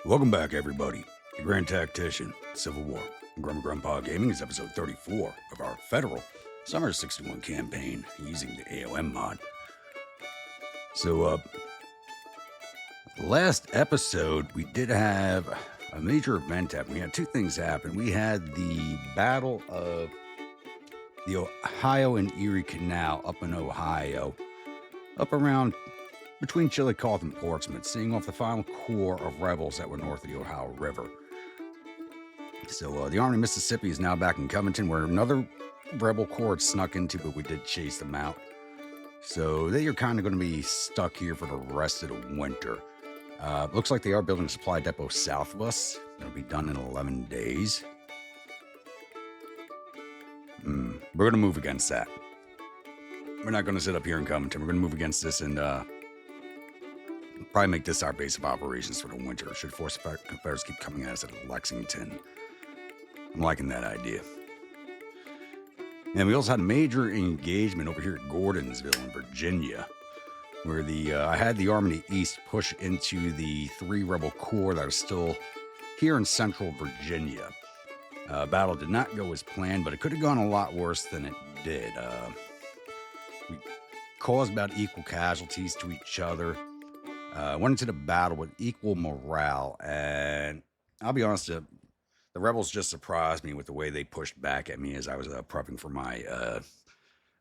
Welcome back, everybody. The Grand Tactician, Civil War, and Grandpa Gaming is episode 34 of our federal Summer 61 campaign using the a.o.m mod. So, last episode, we did have a major event happen. We had two things happen. We had the Battle of the Ohio and Erie Canal up in Ohio, up around between Chillicothe and Portsmouth, seeing off the final core of rebels that were north of the Ohio River. So the Army of Mississippi is now back in Covington, where another rebel corps had snuck into, but we did chase them out. So they are kind of going to be stuck here for the rest of the winter. Looks like they are building a supply depot south of us. It'll be done in 11 days. We're going to move against that. We're not going to sit up here in Covington. We're going to move against this and probably make this our base of operations for the winter. Should force affairs keep coming at us at Lexington. I'm liking that idea. And we also had a major engagement over here at Gordonsville in Virginia, where I had the Army of the East push into the 3 rebel corps that are still here in central Virginia. Battle did not go as planned, but it could have gone a lot worse than it did. We caused about equal casualties to each other. Went into the battle with equal morale, and I'll be honest, the rebels just surprised me with the way they pushed back at me as I was prepping for my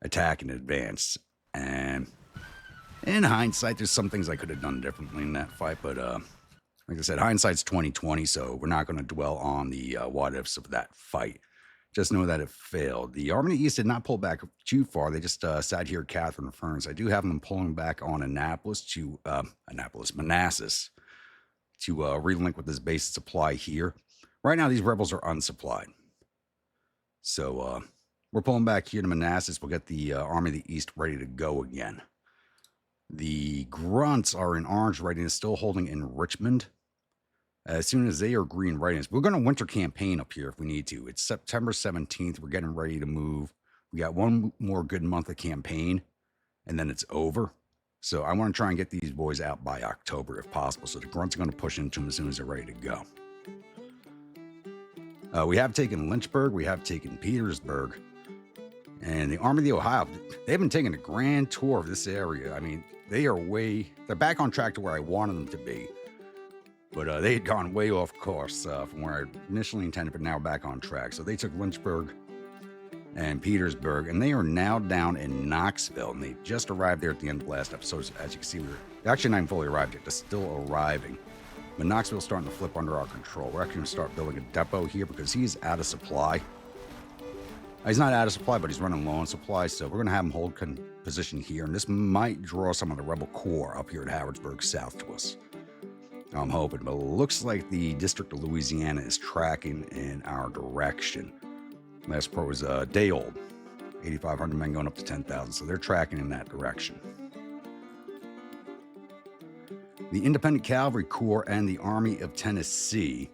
attack in advance. And in hindsight, there's some things I could have done differently in that fight, but like I said, hindsight's 2020, so we're not going to dwell on the what ifs of that fight. Just know that it failed. The Army of the East did not pull back too far. They just sat here at Catherine Ferns. I do have them pulling back on Manassas, to relink with this base supply here. Right now, these rebels are unsupplied. So we're pulling back here to Manassas. We'll get the Army of the East ready to go again. The Grunts are in orange readiness, still holding in Richmond. As soon as they are green readiness, we're going to winter campaign up here if we need to. It's September 17th. We're getting ready to move. We got one more good month of campaign, and then it's over. So I want to try and get these boys out by October if possible. So the Grunts are going to push into them as soon as they're ready to go. We have taken Lynchburg. We have taken Petersburg. And the Army of the Ohio, they've been taking a grand tour of this area. I mean, they're back on track to where I wanted them to be. But they had gone way off course from where I initially intended, but now back on track. So they took Lynchburg and Petersburg, and they are now down in Knoxville. And they just arrived there at the end of the last episode. As you can see, we're actually not even fully arrived yet. They're still arriving. But Knoxville's starting to flip under our control. We're actually going to start building a depot here because he's out of supply. He's not out of supply, but he's running low on supply. So we're going to have him hold position here. And this might draw some of the rebel corps up here at Harrodsburg south to us. I'm hoping, but it looks like the District of Louisiana is tracking in our direction. Last report was a day old, 8,500 men going up to 10,000, so they're tracking in that direction. The Independent Cavalry Corps and the Army of Tennessee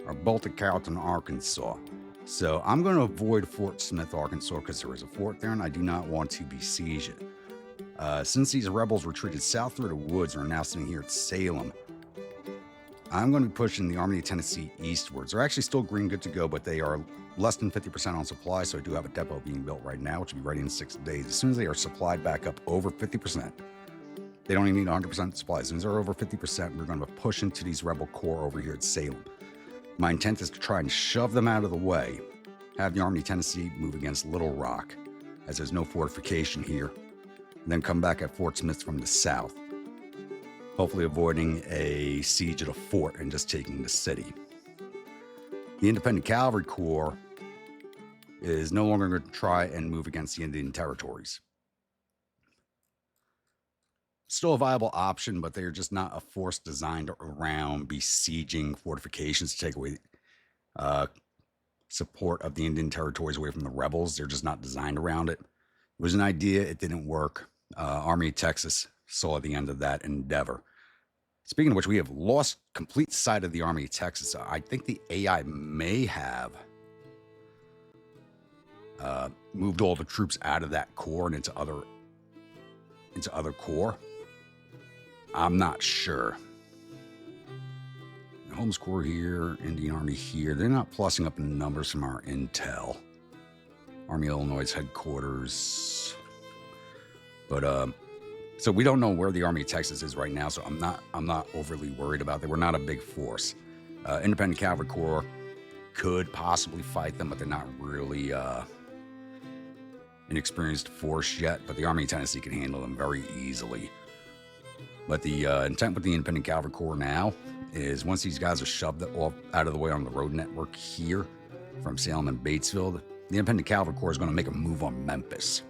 are both at Carrollton, Arkansas. So I'm going to avoid Fort Smith, Arkansas, because there is a fort there, and I do not want to besiege it. Since these rebels retreated south through the woods and are now sitting here at Salem, I'm going to be pushing the Army of Tennessee eastwards. They're actually still green, good to go, but they are less than 50% on supply, so I do have a depot being built right now, which will be ready in 6 days. As soon as they are supplied back up over 50%, they don't even need 100% supply. As soon as they're over 50%, we're going to push into these rebel corps over here at Salem. My intent is to try and shove them out of the way, have the Army of Tennessee move against Little Rock, as there's no fortification here, and then come back at Fort Smith from the south, hopefully avoiding a siege at a fort and just taking the city. The Independent Cavalry Corps is no longer going to try and move against the Indian territories. Still a viable option, but they're just not a force designed around besieging fortifications to take away support of the Indian territories away from the rebels. They're just not designed around it. It was an idea. It didn't work. Army of Texas saw the end of that endeavor. Speaking of which, we have lost complete sight of the Army of Texas. I think the AI may have moved all the troops out of that corps and into other corps. I'm not sure. Holmes Corps here, Indian Army here. They're not plussing up in numbers from our intel. Army Illinois headquarters. But so we don't know where the Army of Texas is right now, so I'm not overly worried about that. We're not a big force. Independent Cavalry Corps could possibly fight them, but they're not really an experienced force yet. But the Army of Tennessee can handle them very easily. But the intent with the Independent Cavalry Corps now is once these guys are shoved off out of the way on the road network here from Salem and Batesville, the Independent Cavalry Corps is going to make a move on Memphis.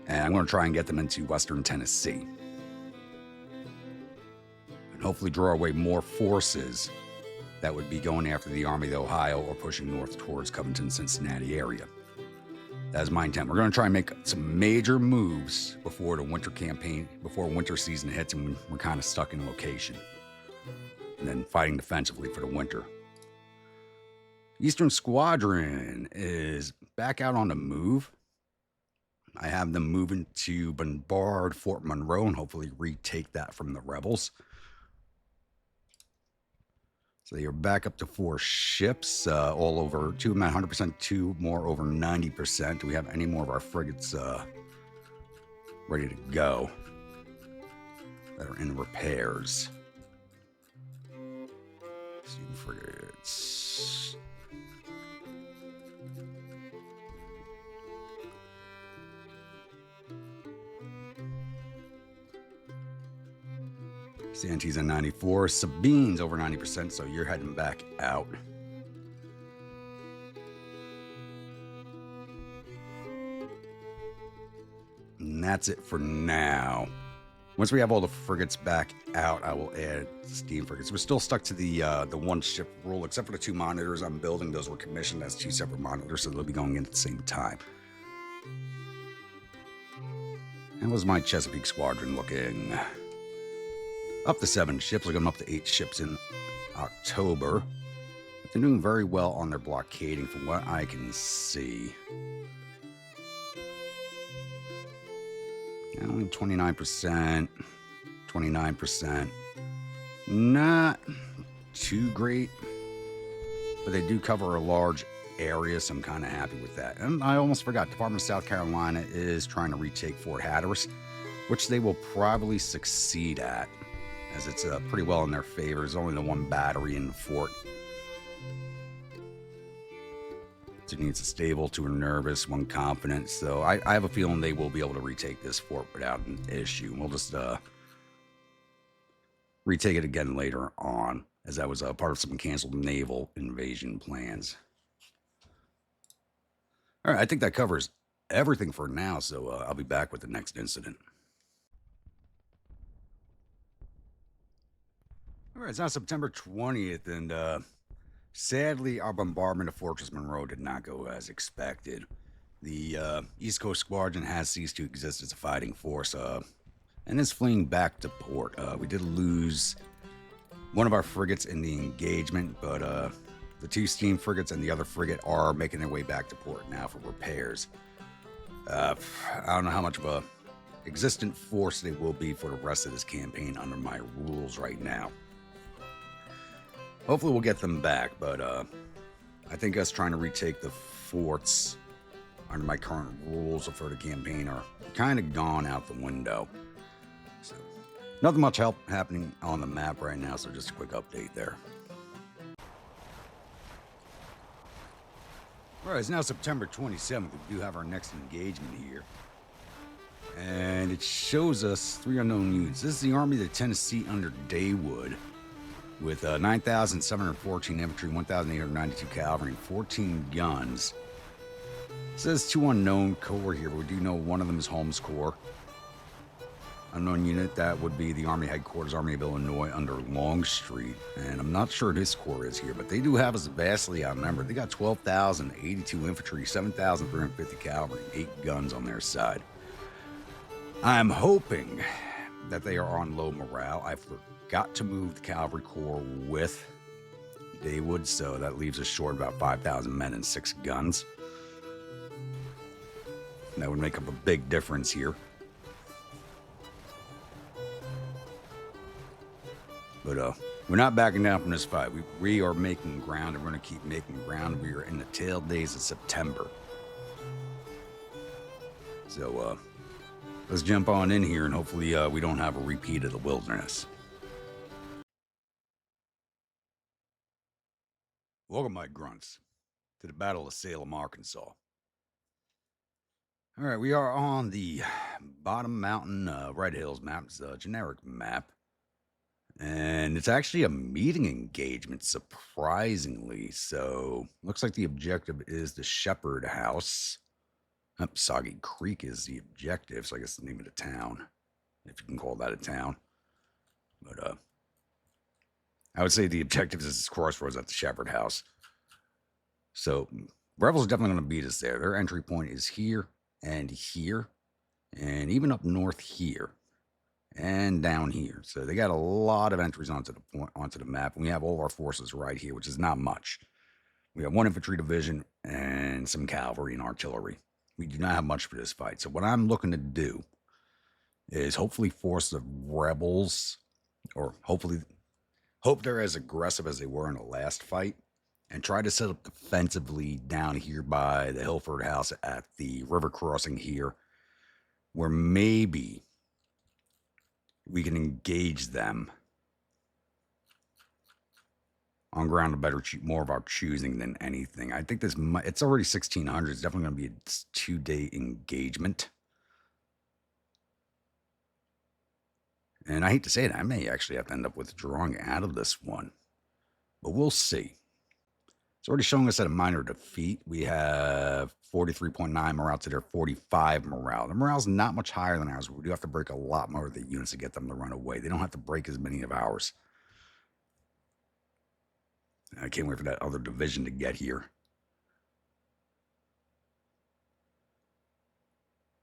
And I'm going to try and get them into western Tennessee. And hopefully draw away more forces that would be going after the Army of the Ohio or pushing north towards Covington, Cincinnati area. That is my intent. We're going to try and make some major moves before the winter campaign, before winter season hits and we're kind of stuck in location. And then fighting defensively for the winter. Eastern Squadron is back out on the move. I have them moving to bombard Fort Monroe and hopefully retake that from the rebels. So they are back up to 4 ships, all over 2 of them at 100%, 2 more over 90%. Do we have any more of our frigates ready to go that are in repairs? Steam frigates. Santee's at 94. Sabine's over 90%, so you're heading back out. And that's it for now. Once we have all the frigates back out, I will add steam frigates. We're still stuck to the 1 ship rule, except for the 2 monitors I'm building. Those were commissioned as 2 separate monitors, so they'll be going in at the same time. How was my Chesapeake Squadron looking? Up to 7 ships. We're going up to 8 ships in October. But they're doing very well on their blockading from what I can see. Only 29%, 29%. Not too great, but they do cover a large area, so I'm kind of happy with that. And I almost forgot, Department of South Carolina is trying to retake Fort Hatteras, which they will probably succeed at, as it's pretty well in their favor. There's only the 1 battery in the fort. 2 needs a stable, 2 are nervous, 1 confident. So I have a feeling they will be able to retake this fort without an issue. We'll just retake it again later on, as that was part of some canceled naval invasion plans. All right, I think that covers everything for now, so I'll be back with the next incident. All right, it's now September 20th, and sadly, our bombardment of Fortress Monroe did not go as expected. The East Coast Squadron has ceased to exist as a fighting force, and is fleeing back to port. We did lose 1 of our frigates in the engagement, but the 2 steam frigates and the other frigate are making their way back to port now for repairs. I don't know how much of a existent force they will be for the rest of this campaign under my rules right now. Hopefully we'll get them back, but I think us trying to retake the forts under my current rules for the campaign are kind of gone out the window. So, nothing much happening on the map right now, so just a quick update there. All right, it's now September 27th. We do have our next engagement here. And it shows us 3 unknown units. This is the Army of the Tennessee under Daywood, with 9,714 infantry, 1,892 cavalry, and 14 guns. It says 2 unknown corps here, but we do know one of them is Holmes Corps. Unknown unit, that would be the Army Headquarters, Army of Illinois under Longstreet. And I'm not sure this corps is here, but they do have us vastly outnumbered. They got 12,082 infantry, 7,350 cavalry, and 8 guns on their side. I'm hoping that they are on low morale. I forgot to move the Cavalry Corps with Daywood, so that leaves us short about 5,000 men and 6 guns. And that would make up a big difference here. But we're not backing down from this fight. We are making ground, and we're going to keep making ground. We are in the tail days of September. So let's jump on in here, and hopefully we don't have a repeat of the wilderness. Welcome, my grunts, to the Battle of Salem, Arkansas. All right, we are on the bottom mountain, Red Hills map. It's a generic map. And it's actually a meeting engagement, surprisingly. So, looks like the objective is the Shepherd House. Soggy Creek is the objective, so I guess the name of the town, if you can call that a town. But I would say the objective is this crossroads at the Shepherd House. So, Rebels are definitely going to beat us there. Their entry point is here, and even up north here. And down here. So they got a lot of entries onto the map. And we have all of our forces right here, which is not much. We have one infantry division and some cavalry and artillery. We do not have much for this fight. So what I'm looking to do is hopefully force the rebels, or hope they're as aggressive as they were in the last fight, and try to set up defensively down here by the Hilford House at the river crossing here, where maybe we can engage them on ground of more of our choosing than anything. I think it's already 1600. It's definitely going to be a 2-day engagement. And I hate to say it, I may actually have to end up withdrawing out of this one. But we'll see. It's already showing us at a minor defeat. We have 43.9 morale to their 45 morale. The morale's not much higher than ours. We do have to break a lot more of the units to get them to run away. They don't have to break as many of ours. I can't wait for that other division to get here.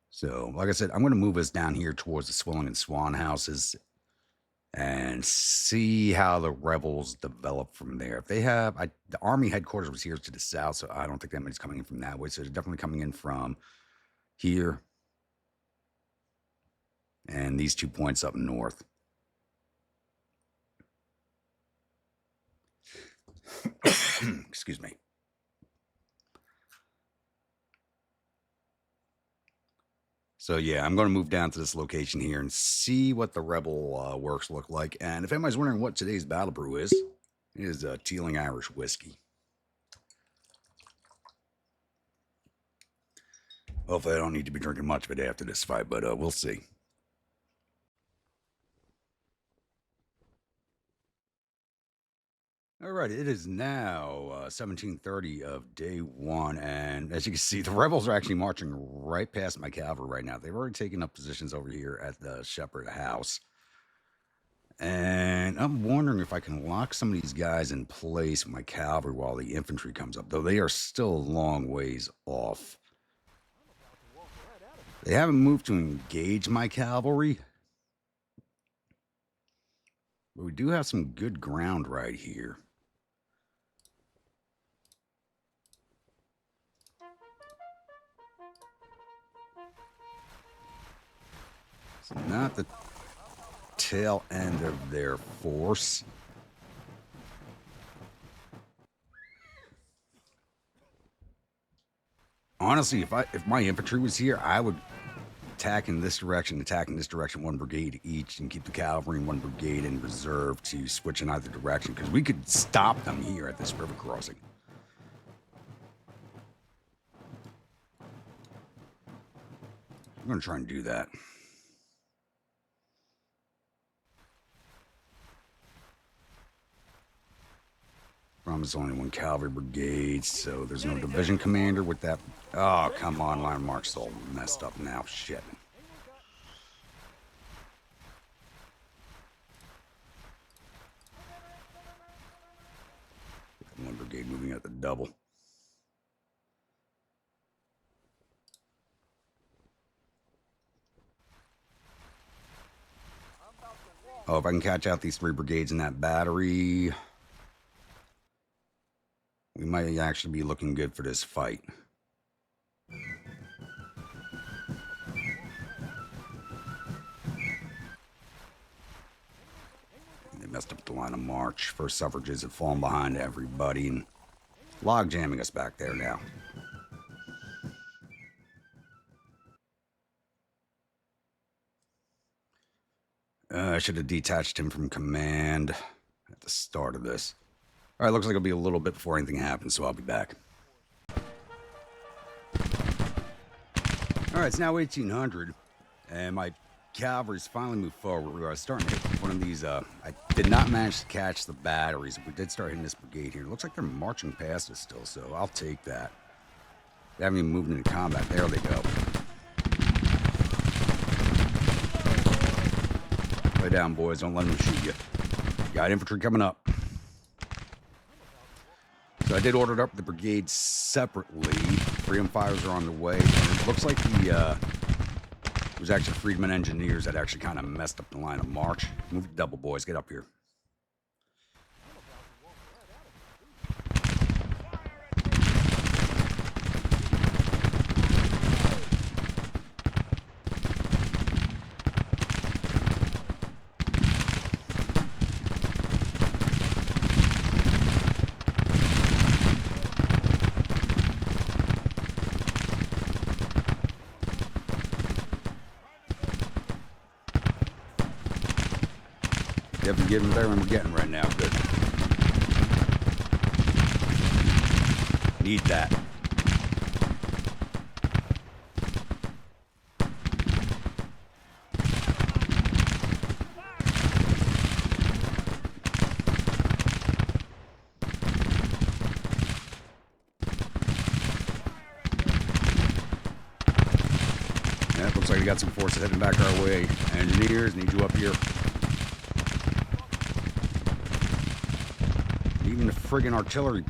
So, like I said, I'm going to move us down here towards the Swilling and Swan houses and see how the rebels develop from there. If they have, the army headquarters was here to the south, so I don't think anybody's coming in from that way. So they're definitely coming in from here and these 2 points up north. Excuse me. So yeah, I'm going to move down to this location here and see what the rebel works look like. And if anybody's wondering what today's battle brew is, it is Teeling Irish whiskey. Hopefully I don't need to be drinking much of it after this fight, but we'll see. All right, it is now 17:30 of day one, and as you can see, the rebels are actually marching right past my cavalry right now. They've already taken up positions over here at the Shepherd House, and I'm wondering if I can lock some of these guys in place with my cavalry while the infantry comes up, though they are still a long ways off. They haven't moved to engage my cavalry, but we do have some good ground right here. It's not the tail end of their force. Honestly, if my infantry was here, I would attack in this direction, one brigade each, and keep the cavalry in one brigade in reserve to switch in either direction, because we could stop them here at this river crossing. I'm going to try and do that. Promise only one cavalry brigade, so there's no division commander with that. Oh, come on, line mark's all messed up now. Shit. One brigade moving at the double. Oh, if I can catch out these 3 brigades in that battery, we might actually be looking good for this fight. messed up the line of march. First suffrages have fallen behind everybody and log jamming us back there now. I should have detached him from command at the start of this. All right, looks like it'll be a little bit before anything happens, so I'll be back. All right, it's now 1800, and my cavalry's finally moved forward. We're starting to hit one of these. I did not manage to catch the batteries. We did start hitting this brigade here. It looks like they're marching past us still, so I'll take that. They haven't even moved into combat. There they go. Lay down, boys. Don't let them shoot you. Got infantry coming up. So I did order up the brigade separately. Freedom fires are on the way. And it looks like it was actually Freedmen engineers that actually kind of messed up the line of march. Move the double, boys. Get up here. Definitely getting better than we're getting right now. Good. Need that. Yeah, it looks like we got some forces heading back our way. Engineers, need you up here. Even the friggin' artillery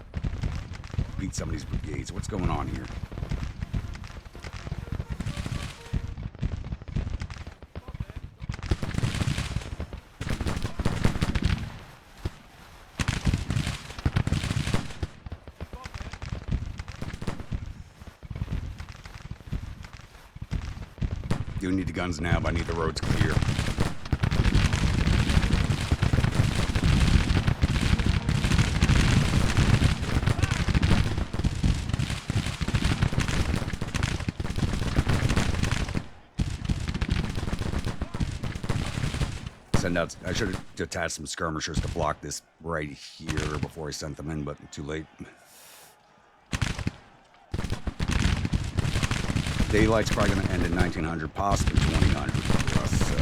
beat some of these brigades. What's going on here? Do need the guns now, but I need the roads clear. Send out. I should have detached some skirmishers to block this right here before I sent them in, but too late. Daylight's probably going to end in 1900, possibly 2000 for us, so.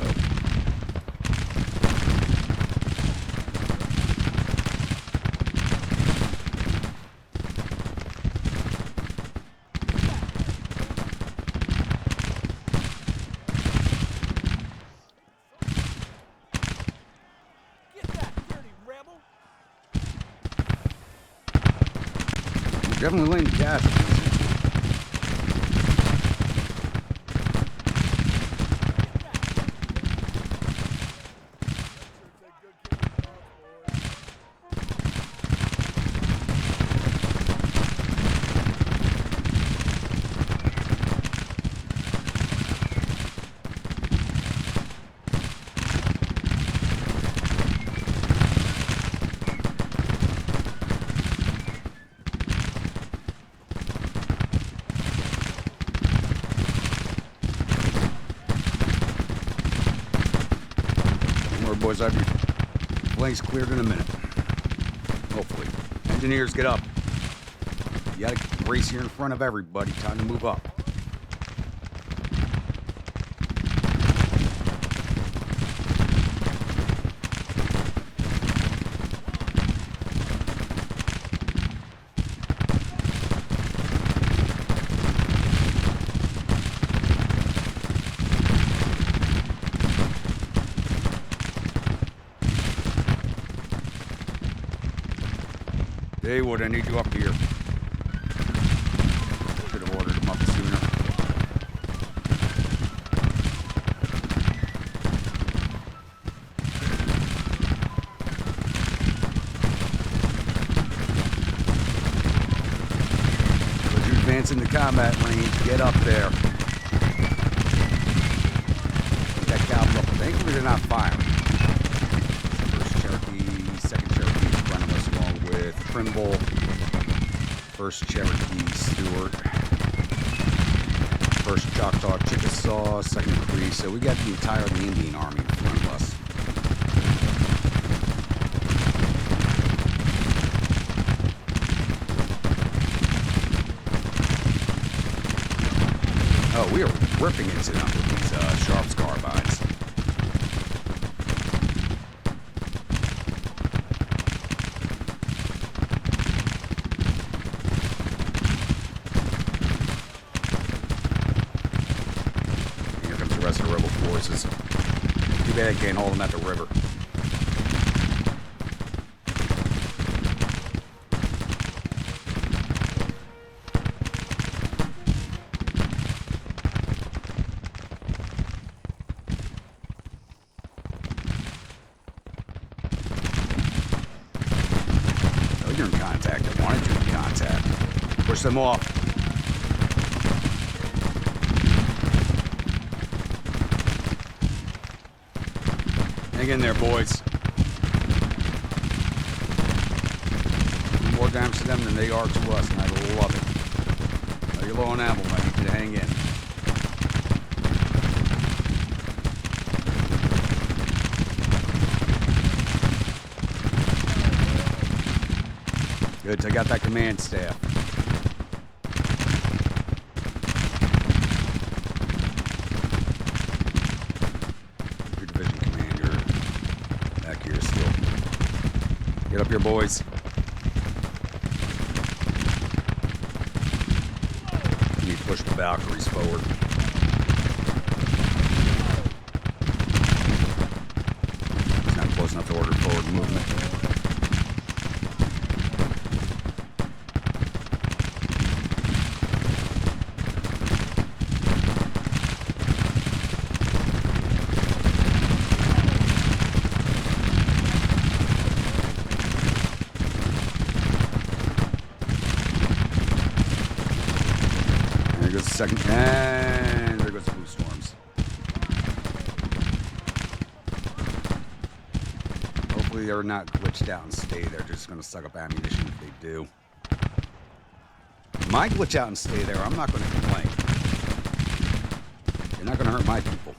Definitely laying the gas. Boys, I'll have your flanks cleared in a minute. Hopefully. Engineers, get up. You gotta race here in front of everybody. Time to move up. Haywood, I need you up here. Should have ordered them up sooner. As you advance into combat range, get up there. Get that cavalry up. Thankfully, they're not firing. First Cherokee Trimble, 1st Cherokee Stewart, 1st Choctaw Chickasaw, 2nd Cree. So we got the entire of the Indian Army in front of us. Oh, we are ripping into them with these Sharps carbines. Here comes the rest of the rebel forces. Too bad I can't hold them at the river. You're in contact. I wanted you in contact. Push them off. Hang in there, boys. More damage to them than they are to us, and I love it. Now you're low on ammo, I need you to hang in. Good, I got that command staff. Your division commander back here still. Get up here, boys. You need to push the Valkyries forward. It's not close enough to order forward movement. There goes the second, and there goes the blue storms. Hopefully they're not glitched out and stay there. They're just going to suck up ammunition if they do. My glitch out and stay there, I'm not going to complain. You're not going to hurt my people.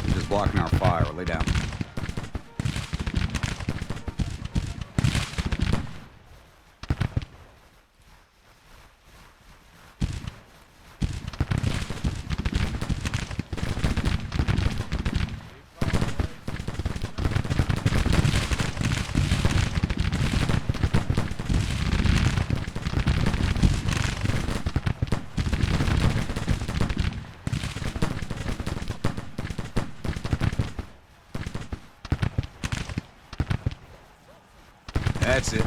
You're just blocking our fire. Lay down. That's it.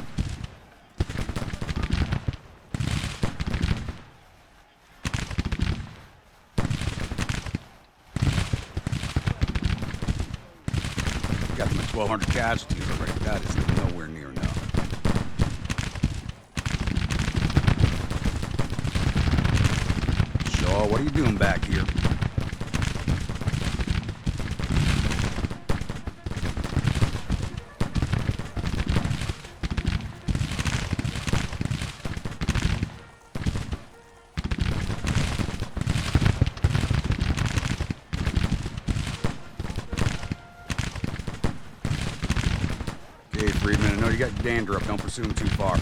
Got them at 1,200 casualties already. That is nowhere near enough. Shaw, what are you doing back here? Okay, Friedman, I know you got dander up. Don't pursue him too far.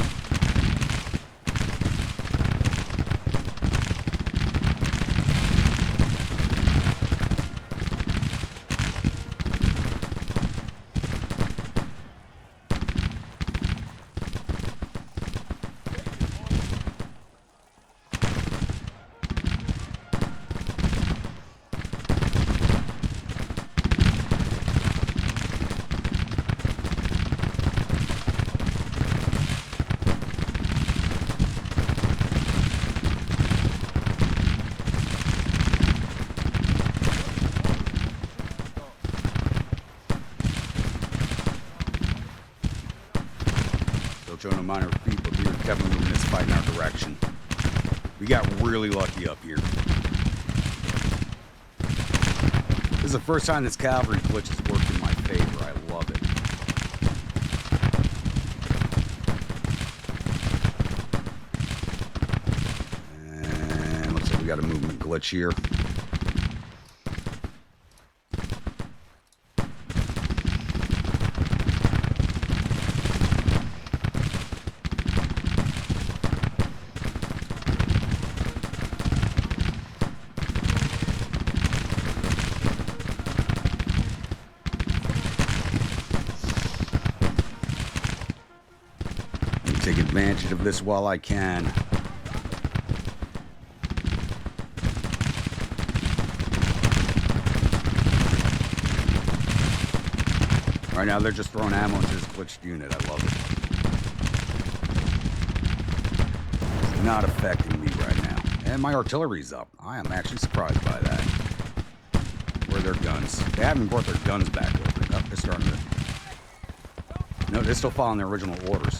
Showing a minor feat, but we were definitely moving this fight in our direction. We got really lucky up here. the first time this cavalry glitch has worked in my favor. I love it. And looks like we got a movement glitch here. Take advantage of this while I can. Right now, they're just throwing ammo into this glitched unit. I love it. It's not affecting me right now. And my artillery's up. I am actually surprised by that. Where are their guns? They haven't brought their guns back over. Oh, they're starting to... No, they're still following their original orders.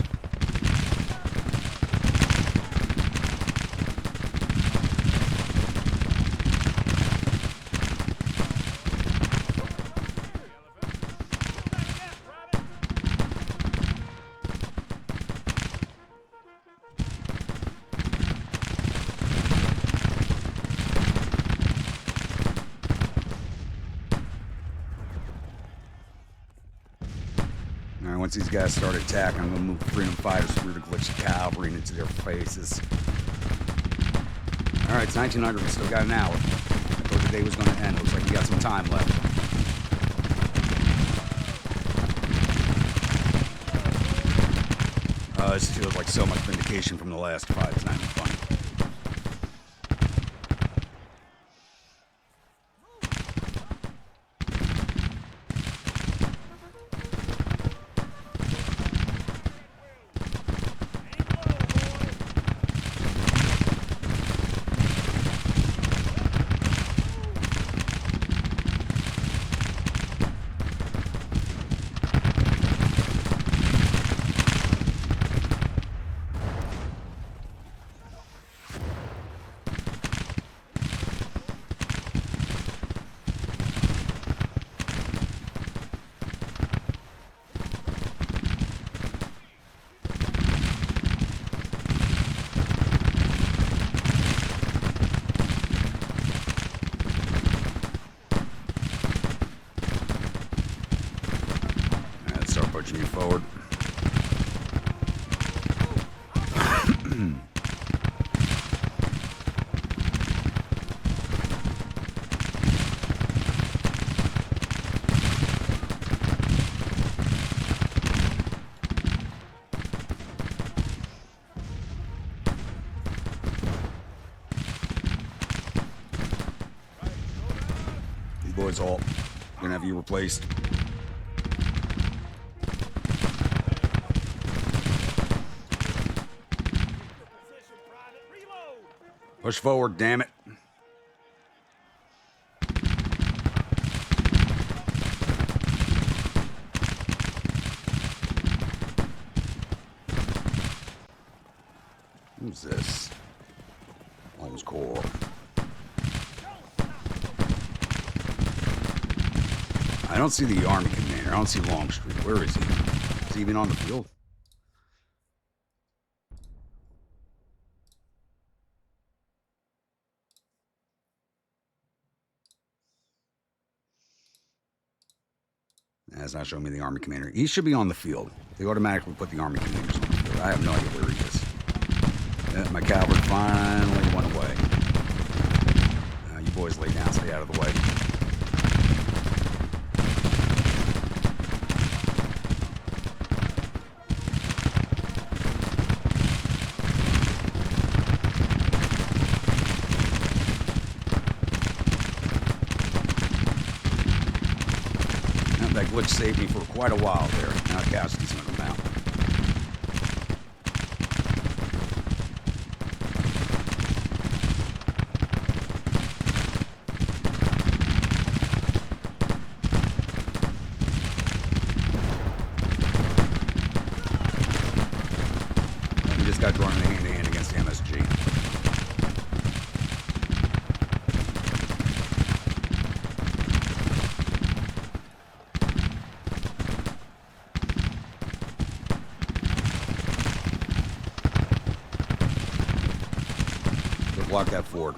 Alright, once these guys start attacking, I'm going to move freedom fighters through the glitched cavalry and into their faces. Alright, it's 1900. We still got an hour. I thought the day was going to end. Looks like we got some time left. This feels like so much vindication from the last fight. It's not even funny. Start pushing you forward. These boys all gonna have you replaced. Push forward, damn it. Who's this? Holmes Corps. I don't see the Army commander. I don't see Longstreet. Where is he? Is he even on the field? That's not showing me the Army commander. He should be on the field. They automatically put the Army commanders on the field. I have no idea where he is. My cavalry finally went away. You boys lay down. Stay out of the way. That glitch saved me for quite a while there. Now casualties on the mount. We just got drawn in hand-to-hand against the MSG. Block that ford.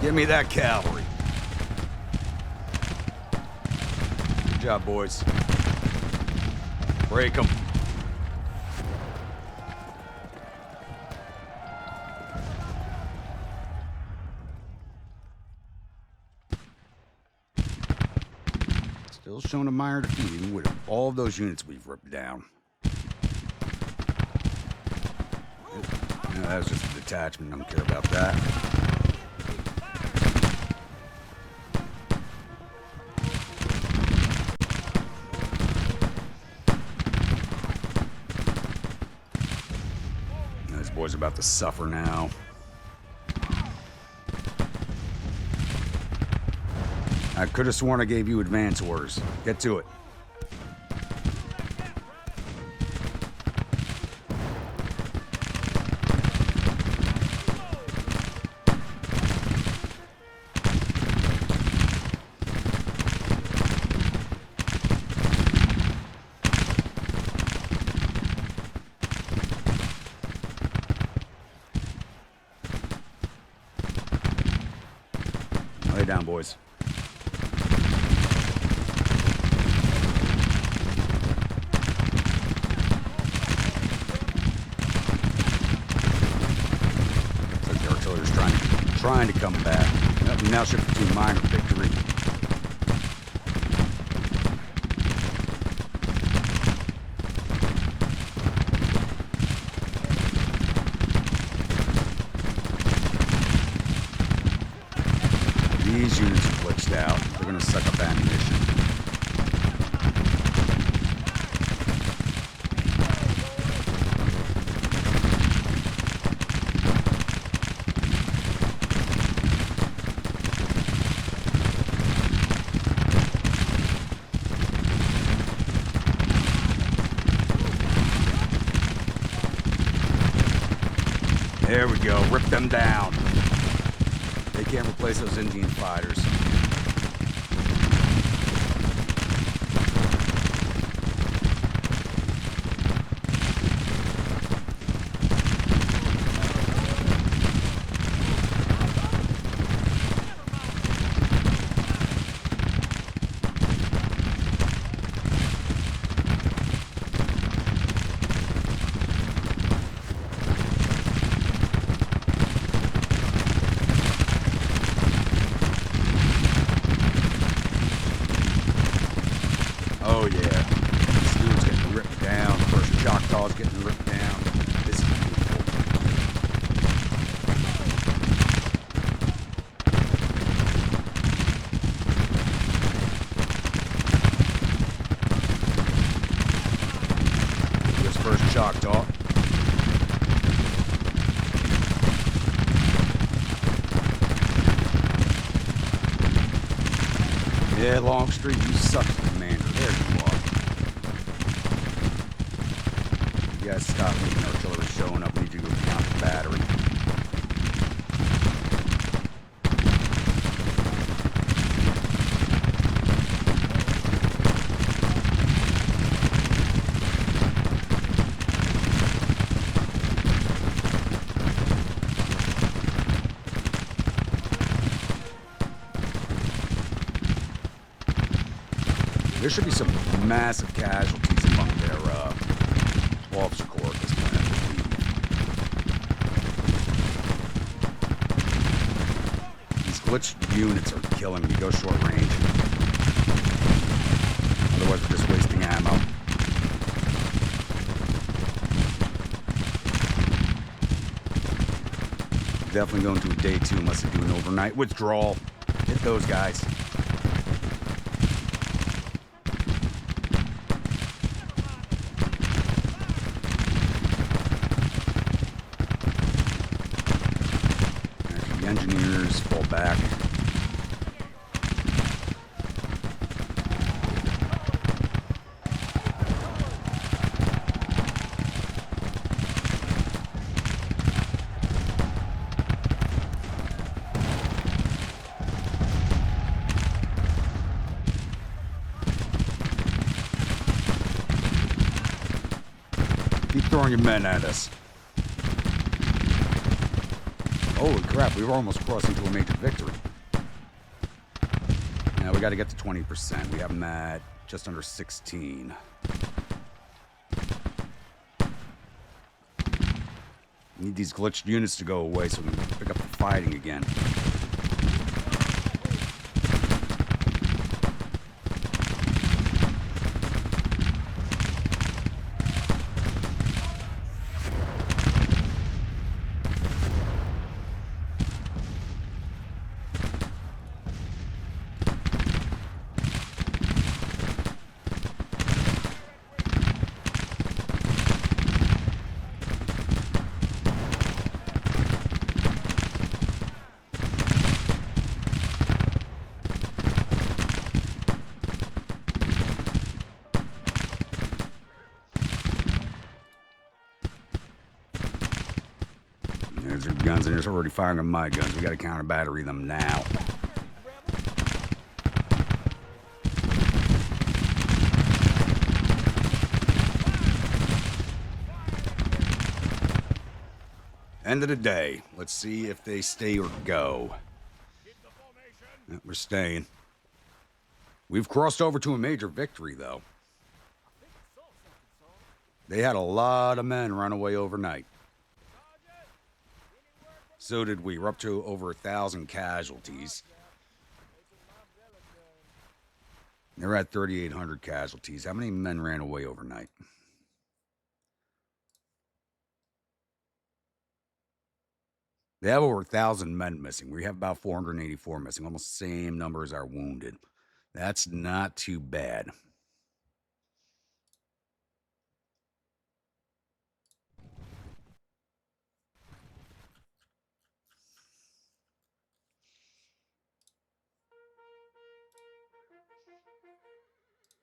Give me that cavalry. Good job, boys. Break them. Still showing a minor defeat, even with all of those units we've ripped down. No, that was just a detachment. I don't care about that. This boy's about to suffer now. I could have sworn I gave you advance orders. Get to it. Lay down, boys. Trying to come back. We now shift to minor victory. These units are glitched out. They're going to suck up ammunition. There we go. Rip them down. They can't replace those Indian fighters. Oh yeah, this dude's getting ripped down. First Choctaw's getting ripped down. This is beautiful. This first Choctaw. Yeah, Longstreet, you suck, Commander. There you are. You guys stop leaving artillery showing up. We need to go count the battery. There should be some massive casualties among their officer corps at this point, I believe. These glitched units are killing me. Go short range. Otherwise, we're just wasting ammo. Definitely going to a day 2 unless they do an overnight withdrawal. Hit those guys. Engineers fall back. Keep throwing your men at us. Holy crap, we were almost crossing to a major victory. Now we got to get to 20%. We have them at just under 16. Need these glitched units to go away so we can pick up the fighting again. There's their guns, and they're already firing on my guns. We got to counter battery them now. End of the day. Let's see if they stay or go. We're staying. We've crossed over to a major victory, though. They had a lot of men run away overnight. So did we. We're up to over 1,000 casualties. They're at 3,800 casualties. How many men ran away overnight? They have over 1,000 men missing. We have about 484 missing. Almost the same number as our wounded. That's not too bad.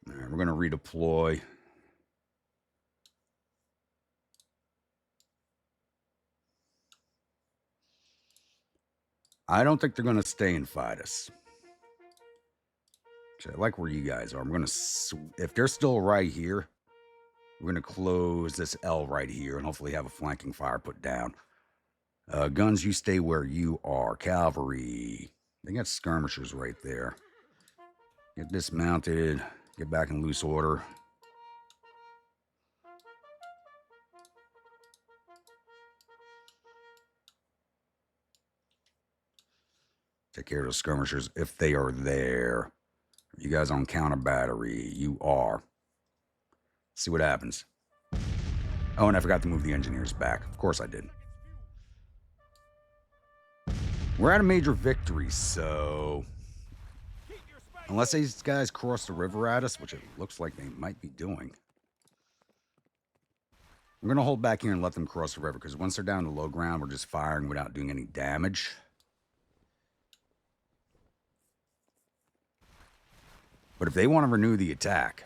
All right, we're going to redeploy. I don't think they're going to stay and fight us. Actually, I like where you guys are. I'm going to, if they're still right here, we're going to close this L right here and hopefully have a flanking fire put down. Guns, you stay where you are. Cavalry. They got skirmishers right there. Get dismounted. Get back in loose order. Take care of the skirmishers if they are there. You guys on counter battery. You are. See what happens. Oh, and I forgot to move the engineers back. Of course I did. We're at a major victory, so unless these guys cross the river at us, which it looks like they might be doing, I'm going to hold back here and let them cross the river, because once they're down to low ground, we're just firing without doing any damage. But if they want to renew the attack,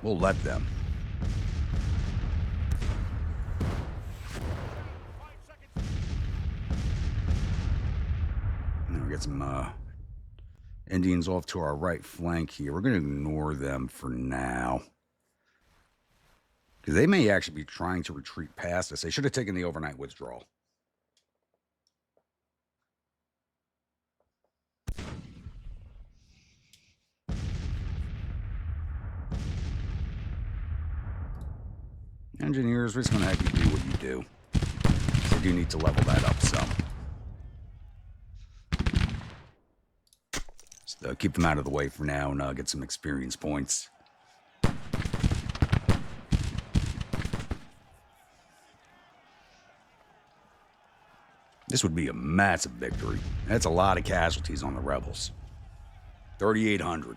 we'll let them. Now we get some Indians off to our right flank here. We're going to ignore them for now, because they may actually be trying to retreat past us. They should have taken the overnight withdrawal. Engineers, we're just going to have you do what you do. So you do need to level that up some. Just keep them out of the way for now and get some experience points. This would be a massive victory. That's a lot of casualties on the rebels. 3,800.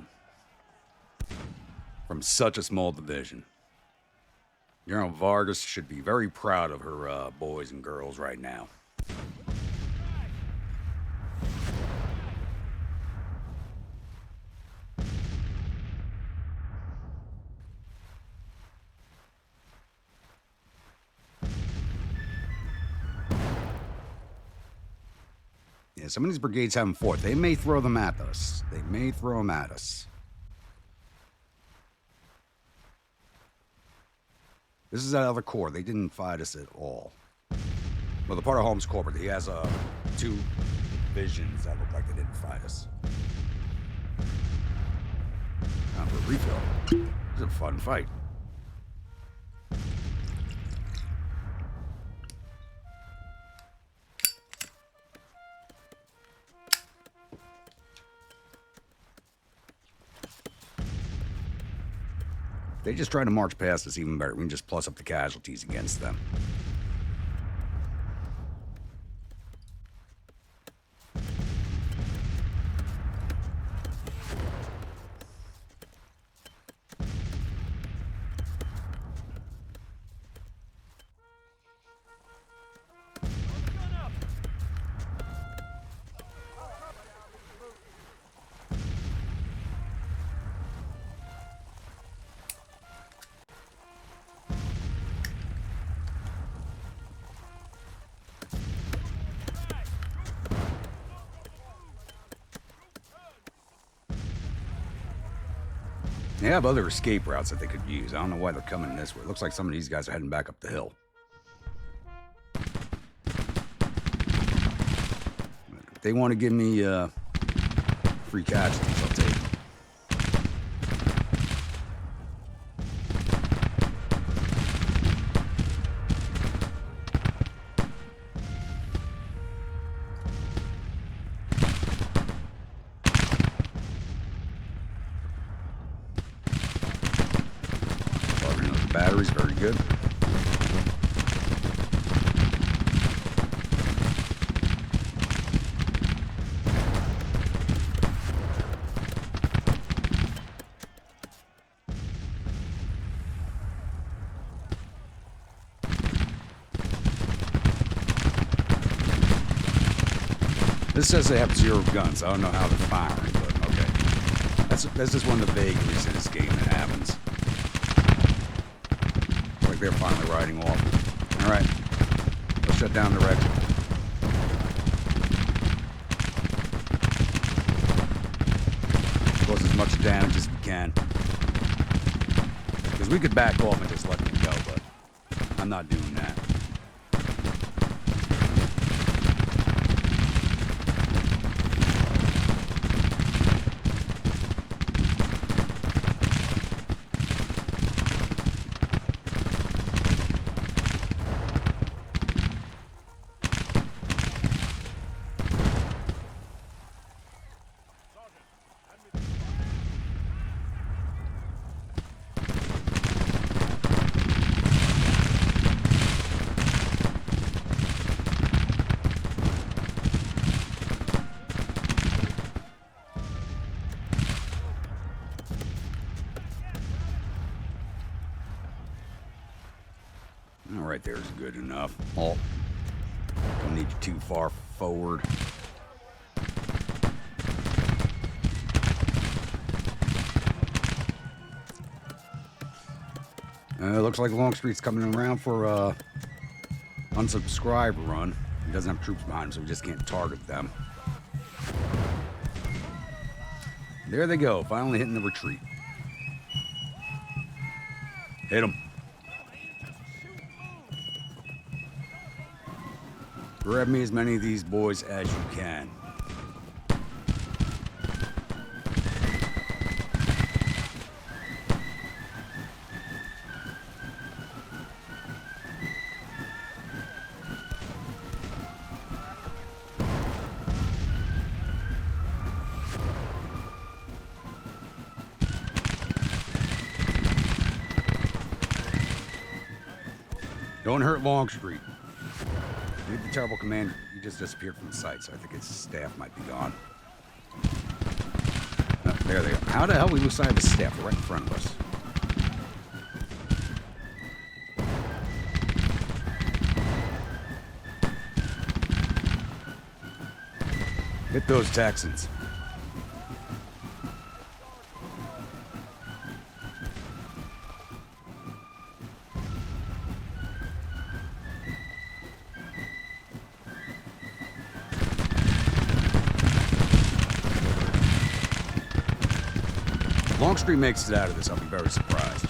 From such a small division. General Vargas should be very proud of her boys and girls right now. Yeah, some of these brigades haven't fought. They may throw them at us. They may throw them at us. This is that other corps. They didn't fight us at all. Well, the part of Holmes' corporate, he has 2 visions that look like they didn't fight us. Time for a refill. This is a fun fight. They just try to march past us even better. We can just plus up the casualties against them. They have other escape routes that they could use. I don't know why they're coming this way. It looks like some of these guys are heading back up the hill. If they want to give me free casualties, I'll take them. Batteries, very good. This says they have 0 guns. I don't know how they're firing, but okay. That's just one of the vagaries in this game that happens. They're finally riding off. All right, let's shut down the wreck. Cause as much damage as we can. Because we could back off and just let them go, but I'm not doing that. Right there is good enough. Oh, don't need you too far forward. Looks like Longstreet's coming around for a unsubscribe run. He doesn't have troops behind him, so we just can't target them. There they go, finally hitting the retreat. Hit them. Grab me as many of these boys as you can. Don't hurt Longstreet. Leave the terrible commander. He just disappeared from the site, so I think his staff might be gone. Oh, there they are. How the hell we lose sight of his staff? They're right in front of us. Hit those Texans. Longstreet makes it out of this, I'll be very surprised.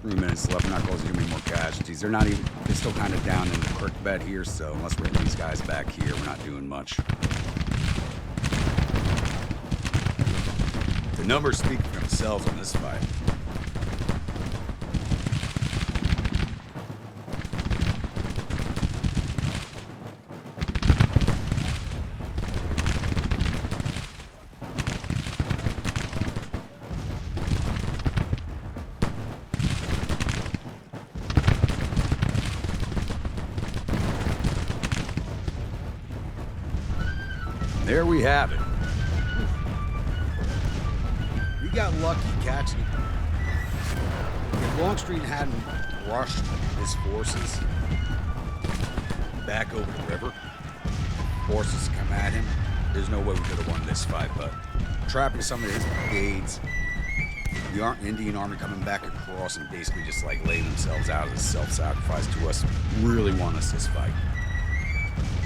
3 minutes left. We're not closing too many more casualties. They're still kind of down in the creek bed here, so unless we're hitting these guys back here, we're not doing much. The numbers speak for themselves on this fight. There we have it. We got lucky catching it. If Longstreet hadn't rushed his forces back over the river, forces come at him, there's no way we could have won this fight. But trapping some of his brigades, the Indian army coming back across and basically just like laying themselves out as self-sacrifice to us, really won us this fight.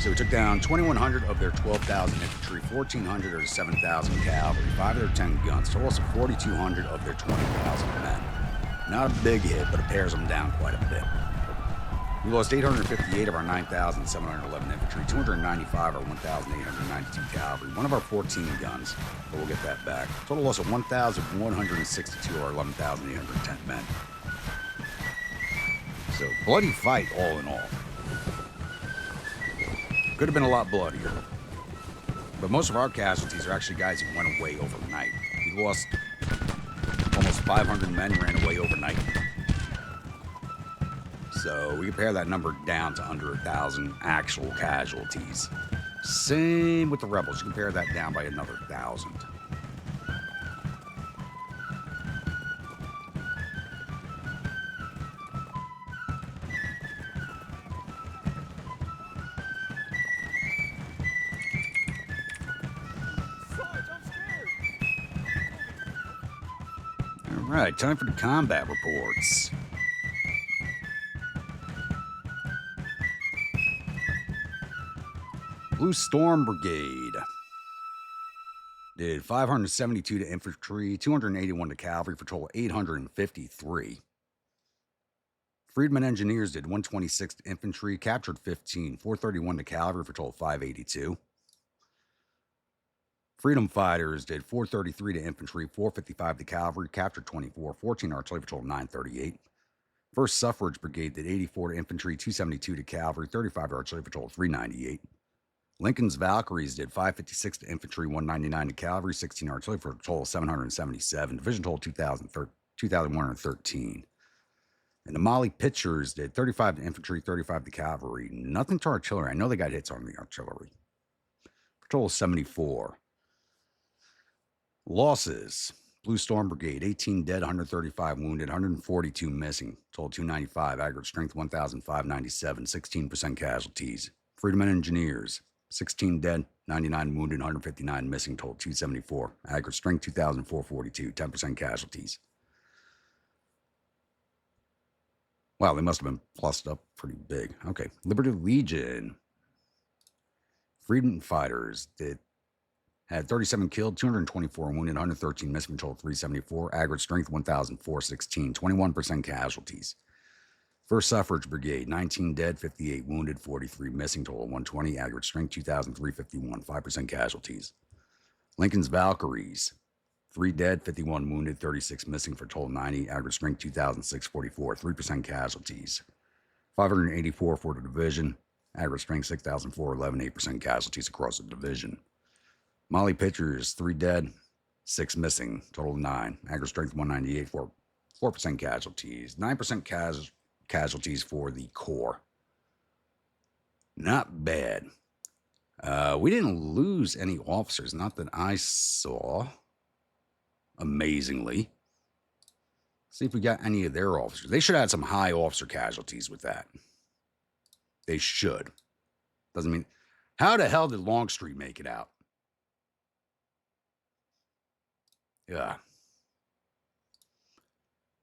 So we took down 2,100 of their 12,000 infantry, 1,400 of their 7,000 cavalry, 5 of their 10 guns, total of 4,200 of their 20,000 men. Not a big hit, but it pares them down quite a bit. We lost 858 of our 9,711 infantry, 295 of our 1,892 cavalry, 1 of our 14 guns, but we'll get that back. Total loss of 1,162 of our 11,810 men. So, bloody fight all in all. Could have been a lot bloodier. But most of our casualties are actually guys who went away overnight. We lost almost 500 men who ran away overnight. So we compare that number down to under 1,000 actual casualties. Same with the rebels. You compare that down by another 1,000. All right, time for the combat reports. Blue Storm Brigade did 572 to infantry, 281 to cavalry for a total of 853. Freedmen Engineers did 126 to infantry, captured 15, 431 to cavalry for a total of 582. Freedom Fighters did 433 to infantry, 455 to cavalry, captured 24, 14 artillery for a total of 938. First Suffrage Brigade did 84 to infantry, 272 to cavalry, 35 artillery for a total of 398. Lincoln's Valkyries did 556 to infantry, 199 to cavalry, 16 artillery for a total of 777. Division total 2,113. And the Molly Pitchers did 35 to infantry, 35 to cavalry. Nothing to artillery. I know they got hits on the artillery. For a total of 74. Losses. Blue Storm Brigade, 18 dead, 135 wounded, 142 missing. Total 295. Aggregate strength 1,597. 16% casualties. Freedmen Engineers, 16 dead, 99 wounded, 159 missing. Total 274. Aggregate strength 2,442. 10% casualties. Wow, they must have been plussed up pretty big. Okay. Liberty Legion. Freedom Fighters had 37 killed, 224 wounded, 113 missing, total 374. Aggregate strength 1,416, 21% casualties. First Suffrage Brigade, 19 dead, 58 wounded, 43 missing, total 120. Aggregate strength 2,351, 5% casualties. Lincoln's Valkyries, 3 dead, 51 wounded, 36 missing for a total 90. Aggregate strength 2,644, 3% casualties. 584 for the division. Aggregate strength 6,411, 8% casualties across the division. Molly Pitchers, 3 dead, 6 missing, total 9. Aggregate strength 198 for 4% casualties. 9% casualties for the Corps. Not bad. We didn't lose any officers, not that I saw. Amazingly. See if we got any of their officers. They should have had some high officer casualties with that. They should. Doesn't mean... How the hell did Longstreet make it out? Yeah.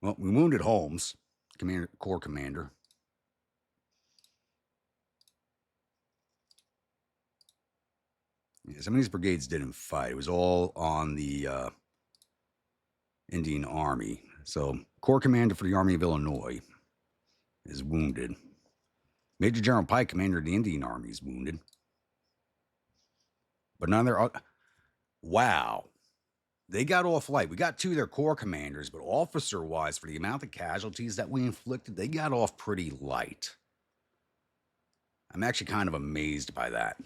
Well, we wounded Holmes, Corps Commander. Yeah, some of these brigades didn't fight. It was all on the Indian Army. So, Corps Commander for the Army of Illinois is wounded. Major General Pike, Commander of the Indian Army, is wounded. But none of their... Wow. They got off light. We got two of their Corps commanders, but officer-wise, for the amount of casualties that we inflicted, they got off pretty light. I'm actually kind of amazed by that.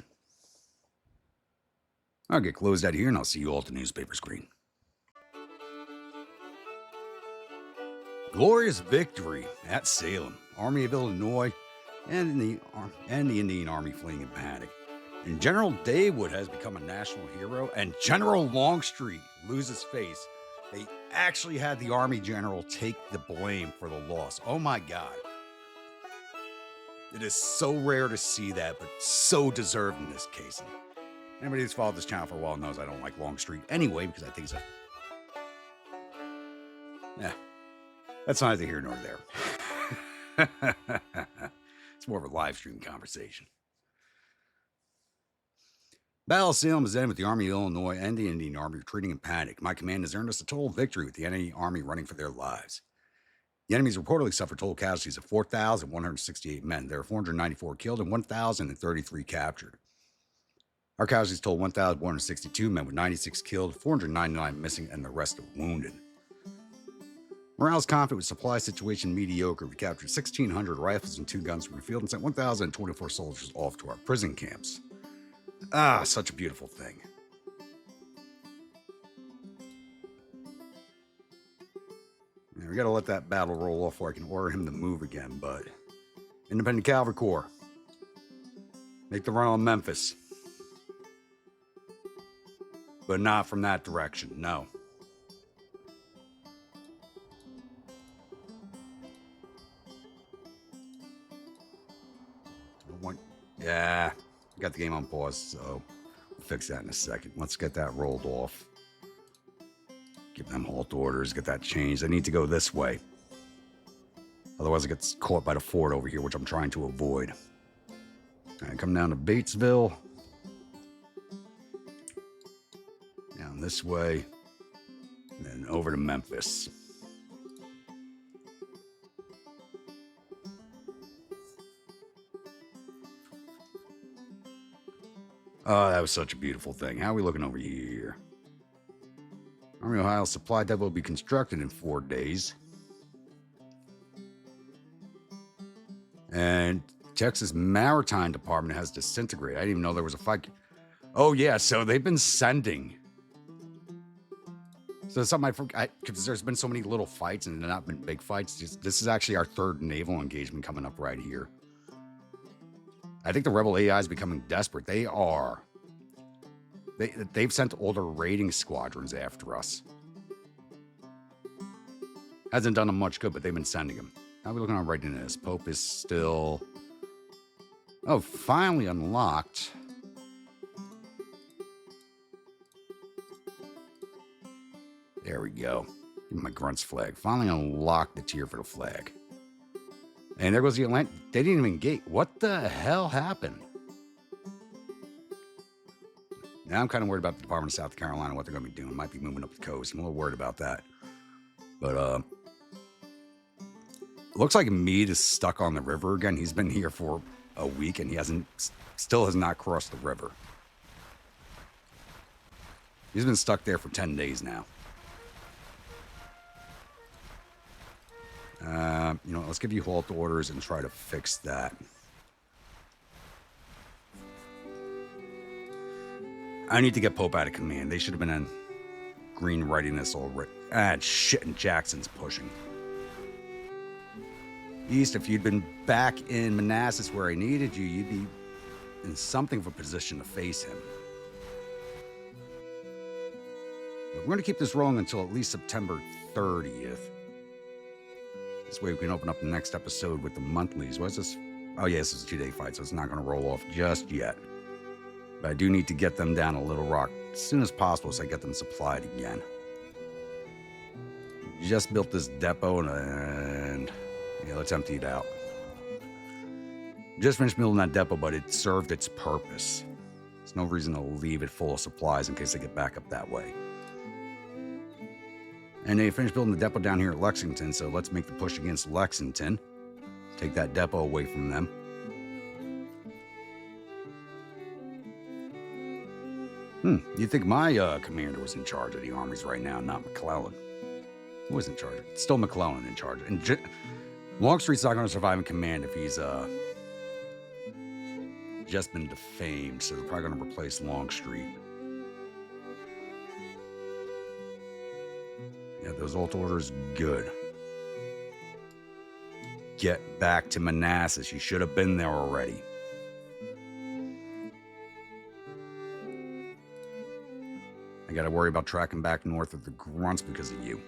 I'll get closed out here, and I'll see you all at the newspaper screen. Glorious victory at Salem. Army of Illinois and the Indian Army fleeing in panic. And General Daywood has become a national hero, and General Longstreet loses face. They actually had the Army general take the blame for the loss. Oh my God. It is so rare to see that, but so deserved in this case. And anybody who's followed this channel for a while knows I don't like Longstreet anyway, because I think it's that's neither here nor there. It's more of a live stream conversation. Battle of Salem is ended with the Army of Illinois and the Indian Army retreating in panic. My command has earned us a total victory with the enemy army running for their lives. The enemies reportedly suffered total casualties of 4,168 men. There were 494 killed and 1,033 captured. Our casualties totaled 1,162 men, with 96 killed, 499 missing, and the rest wounded. Morale is confident with supply situation mediocre. We captured 1,600 rifles and 2 guns from the field and sent 1,024 soldiers off to our prison camps. Ah, such a beautiful thing. Now, we gotta let that battle roll off before I can order him to move again, but... Independent Cavalry Corps. Make the run on Memphis. But not from that direction, no. Yeah, got the game on pause, so we'll fix that in a second. Let's get that rolled off. Give them halt orders, get that changed. I need to go this way. Otherwise it gets caught by the fort over here, which I'm trying to avoid. All right, come down to Batesville. Down this way. And then over to Memphis. Oh, that was such a beautiful thing. How are we looking over here? Army of Ohio supply depot will be constructed in 4 days. And Texas Maritime Department has disintegrated. I didn't even know there was a fight. Oh, yeah, so they've been sending. So something I forgot, because there's been so many little fights and not been big fights. This is actually our 3rd naval engagement coming up right here. I think the Rebel AI is becoming desperate. They are. They've sent all their raiding squadrons after us. Hasn't done them much good, but they've been sending them. How are we looking on right into this? Pope is still... Oh, finally unlocked. There we go. Give me my grunts flag. Finally unlocked the tier for the flag. And there goes the Atlantic. They didn't even gate. What the hell happened? Now I'm kind of worried about the Department of South Carolina, what they're going to be doing. Might be moving up the coast. I'm a little worried about that. But, looks like Meade is stuck on the river again. He's been here for a week and he still has not crossed the river. He's been stuck there for 10 days now. You know, let's give you halt orders and try to fix that. I need to get Pope out of command. They should have been in green readiness already. Ah, shit, and Jackson's pushing. East, if you'd been back in Manassas where I needed you, you'd be in something of a position to face him. But we're going to keep this rolling until at least September 30th. This way we can open up the next episode with the monthlies. What's this? Oh, yeah, this is a 2-day fight, so it's not going to roll off just yet. But I do need to get them down to Little Rock as soon as possible so I get them supplied again. Just built this depot and yeah, let's empty it out. Just finished building that depot, but it served its purpose. There's no reason to leave it full of supplies in case they get back up that way. And they finished building the depot down here at Lexington, so let's make the push against Lexington. Take that depot away from them. You'd think my commander was in charge of the armies right now, not McClellan. Who was in charge? It's still McClellan in charge. And Longstreet's not going to survive in command if he's just been defamed, so they're probably going to replace Longstreet. Yeah, those alt orders, good. Get back to Manassas. You should have been there already. I got to worry about tracking back north of the grunts because of you.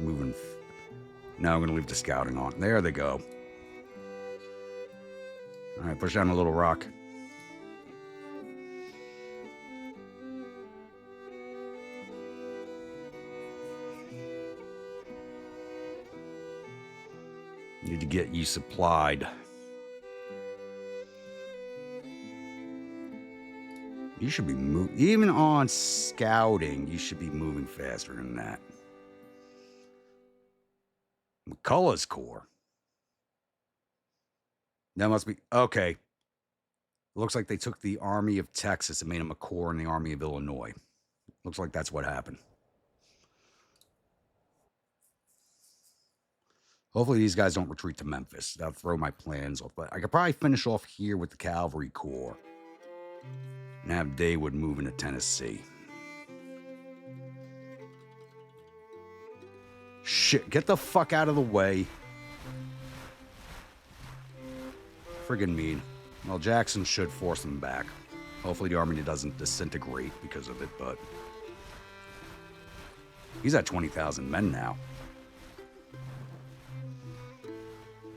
Moving. Now I'm going to leave the scouting on. There they go. All right, push down a little rock. Need to get you supplied. You should be moving. Even on scouting, you should be moving faster than that. McCullough's Corps. That must be... Okay. Looks like they took the Army of Texas and made them a corps in the Army of Illinois. Looks like that's what happened. Hopefully these guys don't retreat to Memphis. That'll throw my plans off. But I could probably finish off here with the Cavalry Corps. And have Daywood move into Tennessee. Shit, get the fuck out of the way. Friggin' mean. Well, Jackson should force them back. Hopefully the army doesn't disintegrate because of it, but... He's at 20,000 men now.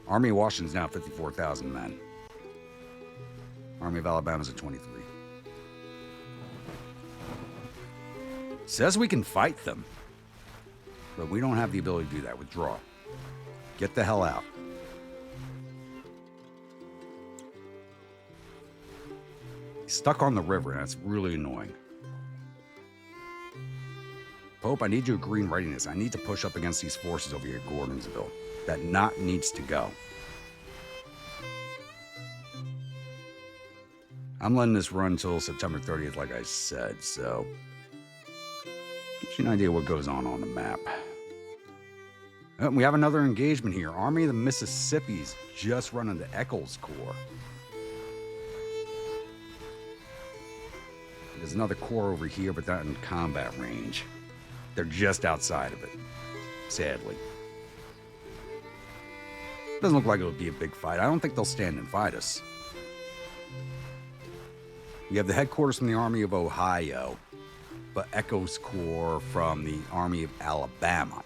Army of Washington's now 54,000 men. Army of Alabama's at 23. Says we can fight them. But we don't have the ability to do that. Withdraw. Get the hell out. He's stuck on the river, and that's really annoying. Pope, I need you to agree in readiness. I need to push up against these forces over here at Gordonsville. That knot needs to go. I'm letting this run until September 30th, like I said, so... Gives you an idea what goes on the map. We have another engagement here. Army of the Mississippi's just running the Eccles Corps. There's another corps over here, but not in combat range. They're just outside of it, sadly. Doesn't look like it would be a big fight. I don't think they'll stand and fight us. We have the headquarters from the Army of Ohio, but Eccles Corps from the Army of Alabama.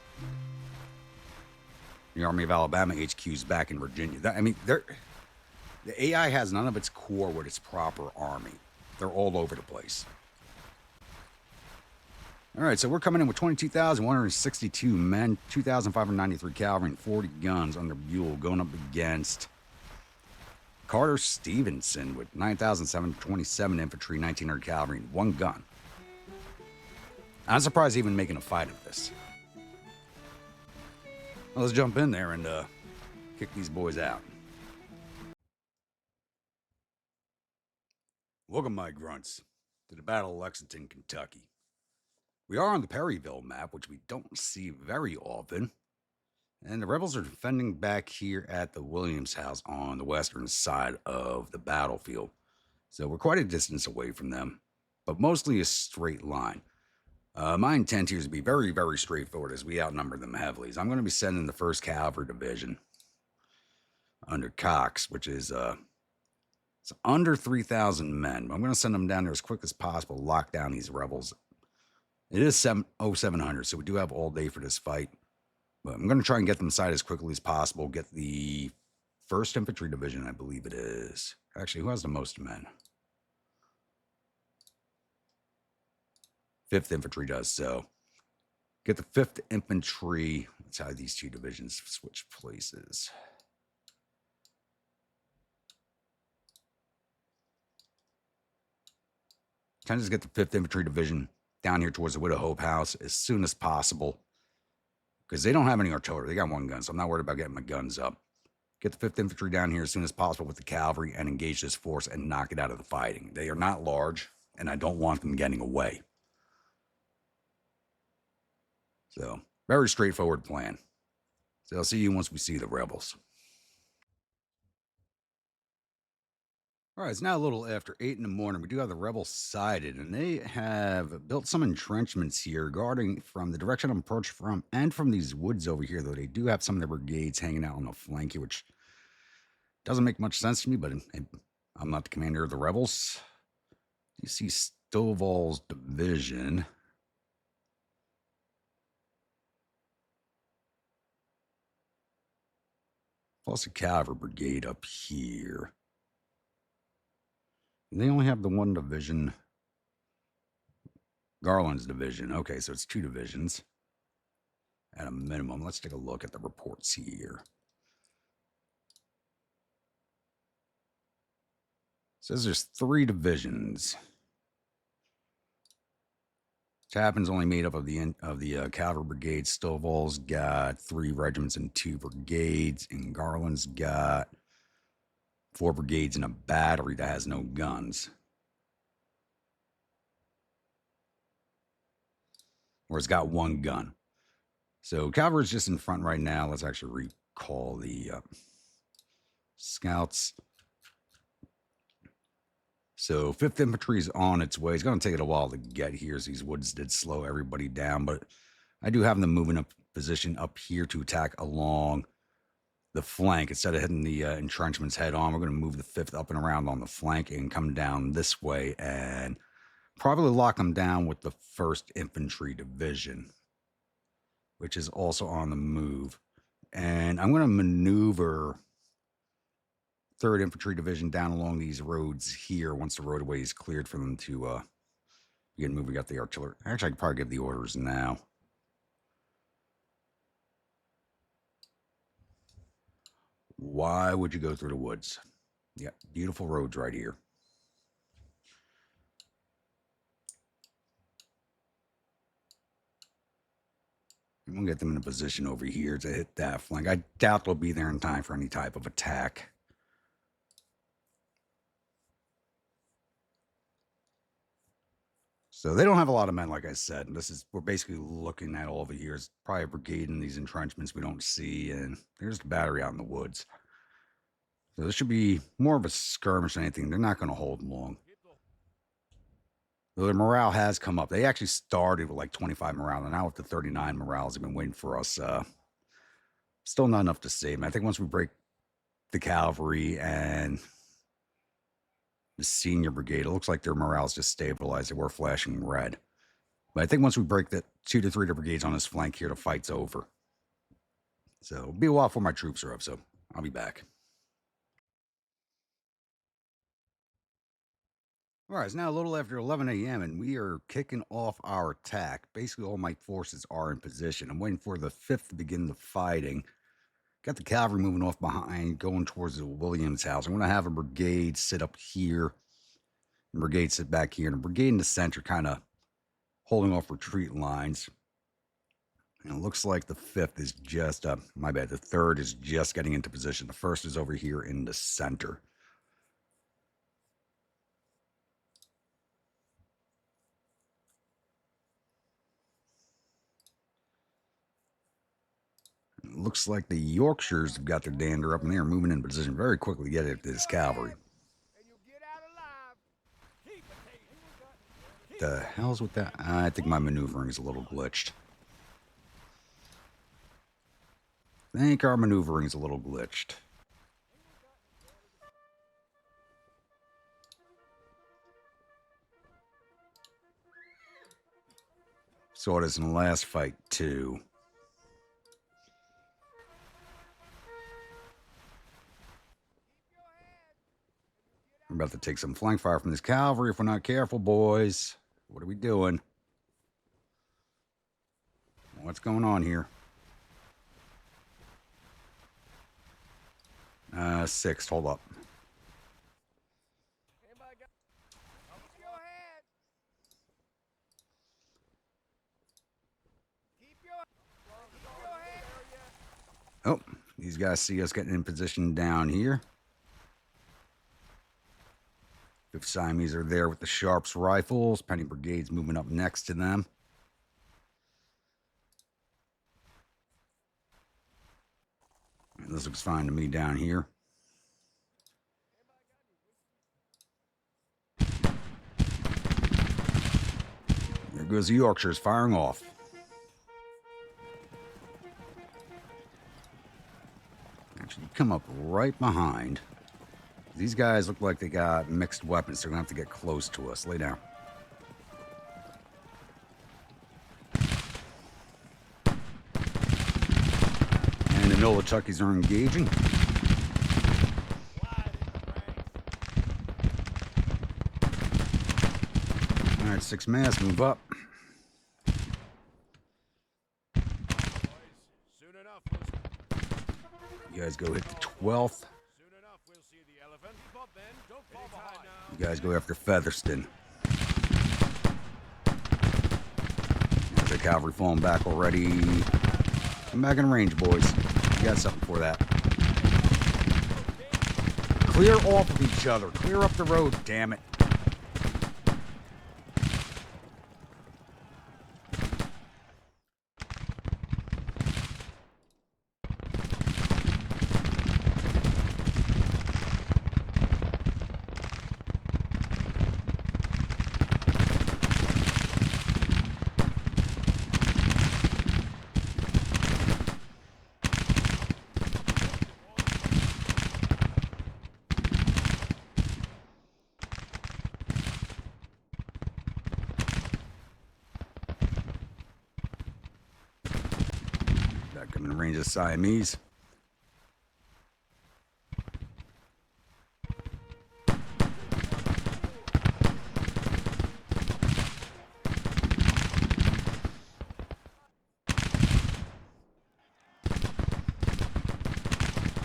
The Army of Alabama HQ's back in Virginia. The AI has none of its corps with its proper army. They're all over the place. All right, so we're coming in with 22,162 men, 2,593 cavalry, and 40 guns under Buell, going up against Carter Stevenson with 9,727 infantry, 1,900 cavalry, and 1 gun. I'm surprised even making a fight of this. Well, let's jump in there and kick these boys out. Welcome, my grunts, to the Battle of Lexington, Kentucky. We are on the Perryville map, which we don't see very often. And the rebels are defending back here at the Williams house on the western side of the battlefield. So we're quite a distance away from them, but mostly a straight line. My intent here is to be very, very straightforward as we outnumber them heavily. So I'm going to be sending the 1st Cavalry Division under Cox, which is it's under 3,000 men. But I'm going to send them down there as quick as possible to lock down these rebels. It is 700, so we do have all day for this fight. But I'm going to try and get them inside as quickly as possible. Get the 1st Infantry Division, I believe it is. Actually, who has the most men? 5th Infantry does so. Get the 5th Infantry. That's how these two divisions switch places. Trying to just get the 5th Infantry Division down here towards the Widow Hope House as soon as possible. Because they don't have any artillery. They got one gun, so I'm not worried about getting my guns up. Get the 5th Infantry down here as soon as possible with the cavalry and engage this force and knock it out of the fighting. They are not large, and I don't want them getting away. So, very straightforward plan. So I'll see you once we see the rebels. All right, it's now a little after 8 in the morning. We do have the rebels sighted, and they have built some entrenchments here, guarding from the direction I'm approaching from and from these woods over here, though they do have some of their brigades hanging out on the flank here, which doesn't make much sense to me, but I'm not the commander of the rebels. You see Stovall's division. Plus a cavalry brigade up here. They only have the one division. Garland's division. Okay, so it's 2 divisions at a minimum. Let's take a look at the reports here. It says there's 3 divisions. Tappan's only made up of the cavalry brigade. Stovall's got 3 regiments and 2 brigades, and Garland's got 4 brigades and a battery that has no guns. Or it's got 1 gun. So cavalry's just in front right now. Let's actually recall the scouts. So 5th Infantry is on its way. It's going to take it a while to get here, as these woods did slow everybody down. But I do have them moving up position up here to attack along the flank. Instead of hitting the entrenchments head on, we're going to move the 5th up and around on the flank and come down this way and probably lock them down with the 1st Infantry Division, which is also on the move. And I'm going to maneuver 3rd Infantry Division down along these roads here once the roadway is cleared for them to begin moving up the artillery. Actually, I could probably give the orders now. Why would you go through the woods? Yeah, beautiful roads right here. I'm going to get them in a position over here to hit that flank. I doubt they'll be there in time for any type of attack. So they don't have a lot of men, like I said. We're basically looking at all over here. It's probably a brigade in these entrenchments we don't see, and there's the battery out in the woods. So this should be more of a skirmish than anything. They're not going to hold long. Though their morale has come up. They actually started with like 25 morale, and now with the 39 morales, they've been waiting for us. Still not enough to save them. I think once we break the cavalry and the senior brigade, it looks like their morale's just stabilized. They were flashing red. But I think once we break the 2 to 3 brigades on this flank here, the fight's over. So it'll be a while before my troops are up, so I'll be back. All right, it's now a little after 11 a.m., and we are kicking off our attack. Basically, all my forces are in position. I'm waiting for the 5th to begin the fighting. Got the cavalry moving off behind, going towards the Williams house. I'm going to have a brigade sit up here, and a brigade sit back here, and a brigade in the center kind of holding off retreat lines. And it looks like the 5th is just, my bad, the 3rd is just getting into position. The 1st is over here in the center. It looks like the Yorkshires have got their dander up, and they are moving in position very quickly to get at this cavalry. The hell's with that? I think my maneuvering is a little glitched. I think our maneuvering is a little glitched. Saw this in the last fight, too. We're about to take some flank fire from this cavalry if we're not careful, boys. What are we doing? What's going on here? 6. Hold up. Oh, these guys see us getting in position down here. 5th Siamese are there with the Sharps rifles. Penny Brigade's moving up next to them. This looks fine to me down here. There goes the Yorkshires firing off. Actually, come up right behind. These guys look like they got mixed weapons, so they're going to have to get close to us. Lay down. And the Milichuckies are engaging. All right, 6 mass, move up. You guys go hit the 12th. You guys go after Featherston. There's the cavalry falling back already. Come back in range, boys. You got something for that. Clear off of each other. Clear up the road, damn it. Coming in range of Siamese.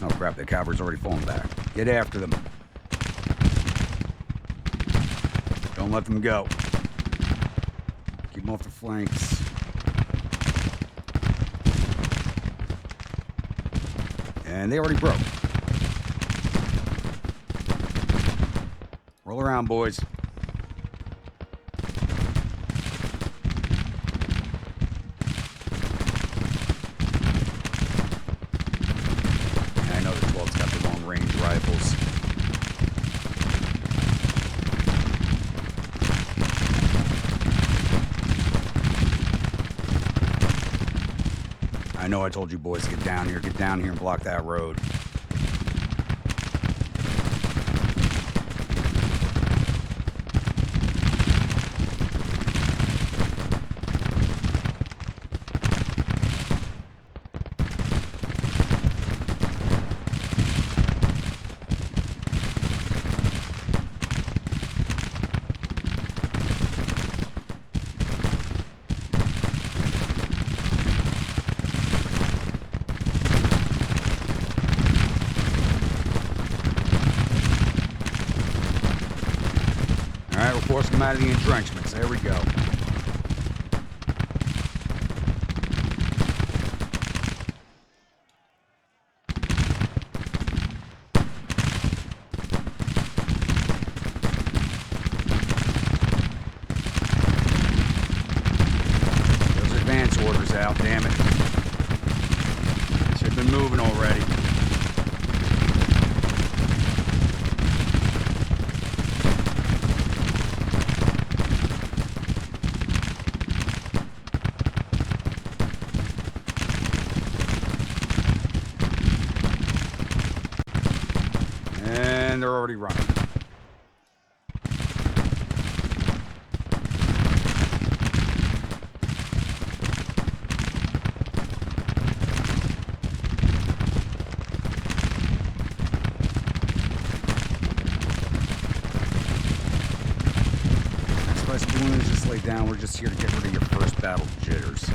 Oh crap, the cavalry's already falling back. Get after them. Don't let them go. Keep them off the flanks. And they already broke. Roll around, boys. I know the 12's got the long range rifles. I know I told you boys to get down here and block that road. Force them out of the entrenchments. There we go. Those advance orders out, damn it. Should have been moving already. And they're already running. Next best doing is just lay down. We're just here to get rid of your first battle jitters.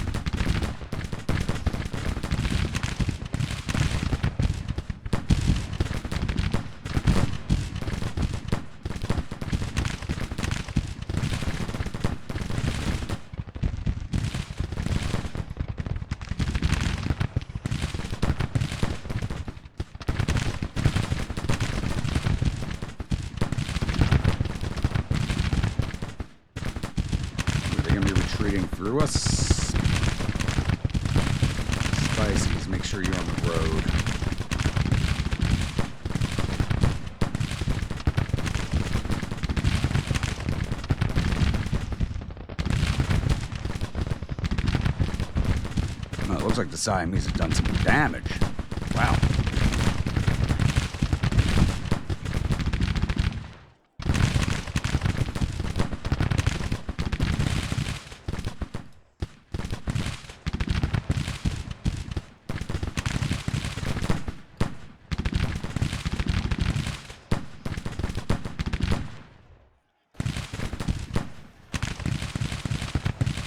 Spices, make sure you're on the road. Oh, it looks like the Siamese have done some damage. Wow.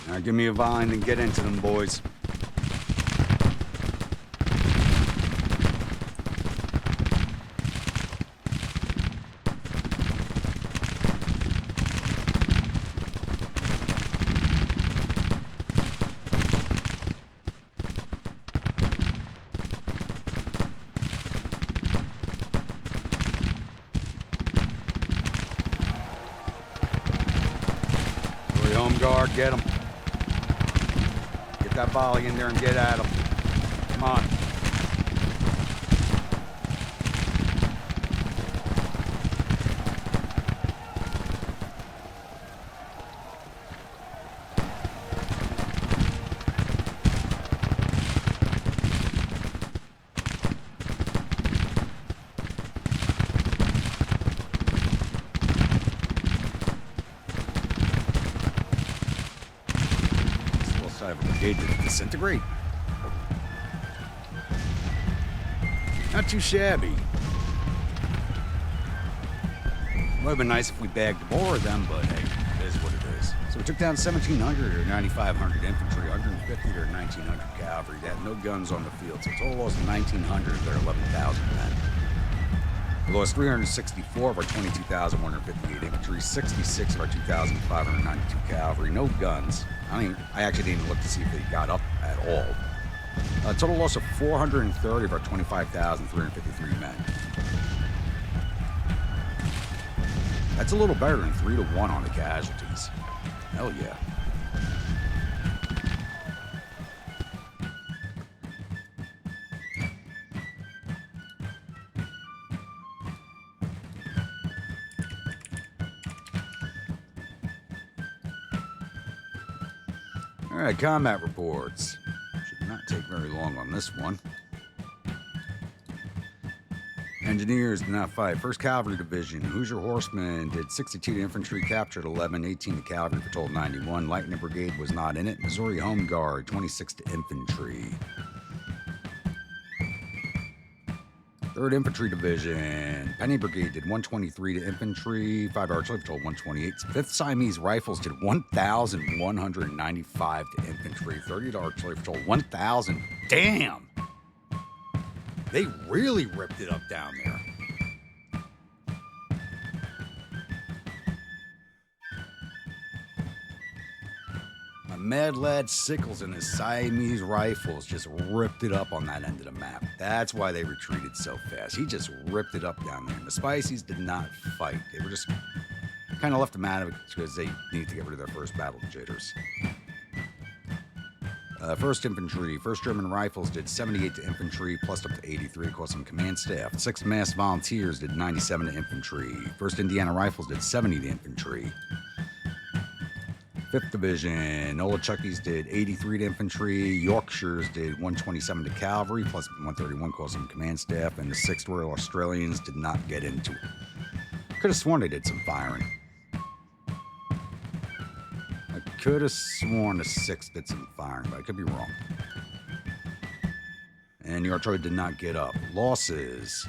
Now give me a vine and get into them, boys. Home guard, get him. Get that volley in there and get at him. Come on. I have a brigade to disintegrate. Not too shabby. Would have been nice if we bagged more of them, but hey, it is what it is. So we took down 1,700 or 9,500 infantry, 150 or 1,900 cavalry. They had no guns on the field, so total loss of 1,900 of their 11,000 men. We lost 364 of our 22,158 infantry, 66 of our 2,592 cavalry, no guns. I actually didn't look to see if they got up at all. Total loss of 430 of our 25,353 men. That's a little better than 3-1 on the casualties. Hell yeah. All right, combat reports. Should not take very long on this one. Engineers did not fight. 1st Cavalry Division. Hoosier Horsemen did 62 to infantry, captured 11, 18 to cavalry for total 91. Lightning Brigade was not in it. Missouri Home Guard, 26 to infantry. 3rd Infantry Division. Penny Brigade did 123 to infantry, 5 artillery for total 128. 5th Siamese Rifles did 1,195 to infantry, 30 to artillery for total 1,000. Damn! They really ripped it up down there. Mad Lad Sickles and his Siamese Rifles just ripped it up on that end of the map. That's why they retreated so fast. He just ripped it up down there. And the Spices did not fight. They were just kind of left them out of it because they needed to get rid of their first battle jitters. 1st Infantry, 1st German Rifles did 78 to infantry, plus up to 83, across some command staff. 6th Massed Volunteers did 97 to infantry. 1st Indiana Rifles did 70 to infantry. 5th Division, Nolichuckies did 83 to infantry, Yorkshires did 127 to cavalry, plus 131 across some command staff, and the 6th Royal Australians did not get into it. Could have sworn they did some firing. I could have sworn the 6th did some firing, but I could be wrong. And the artillery did not get up. Losses.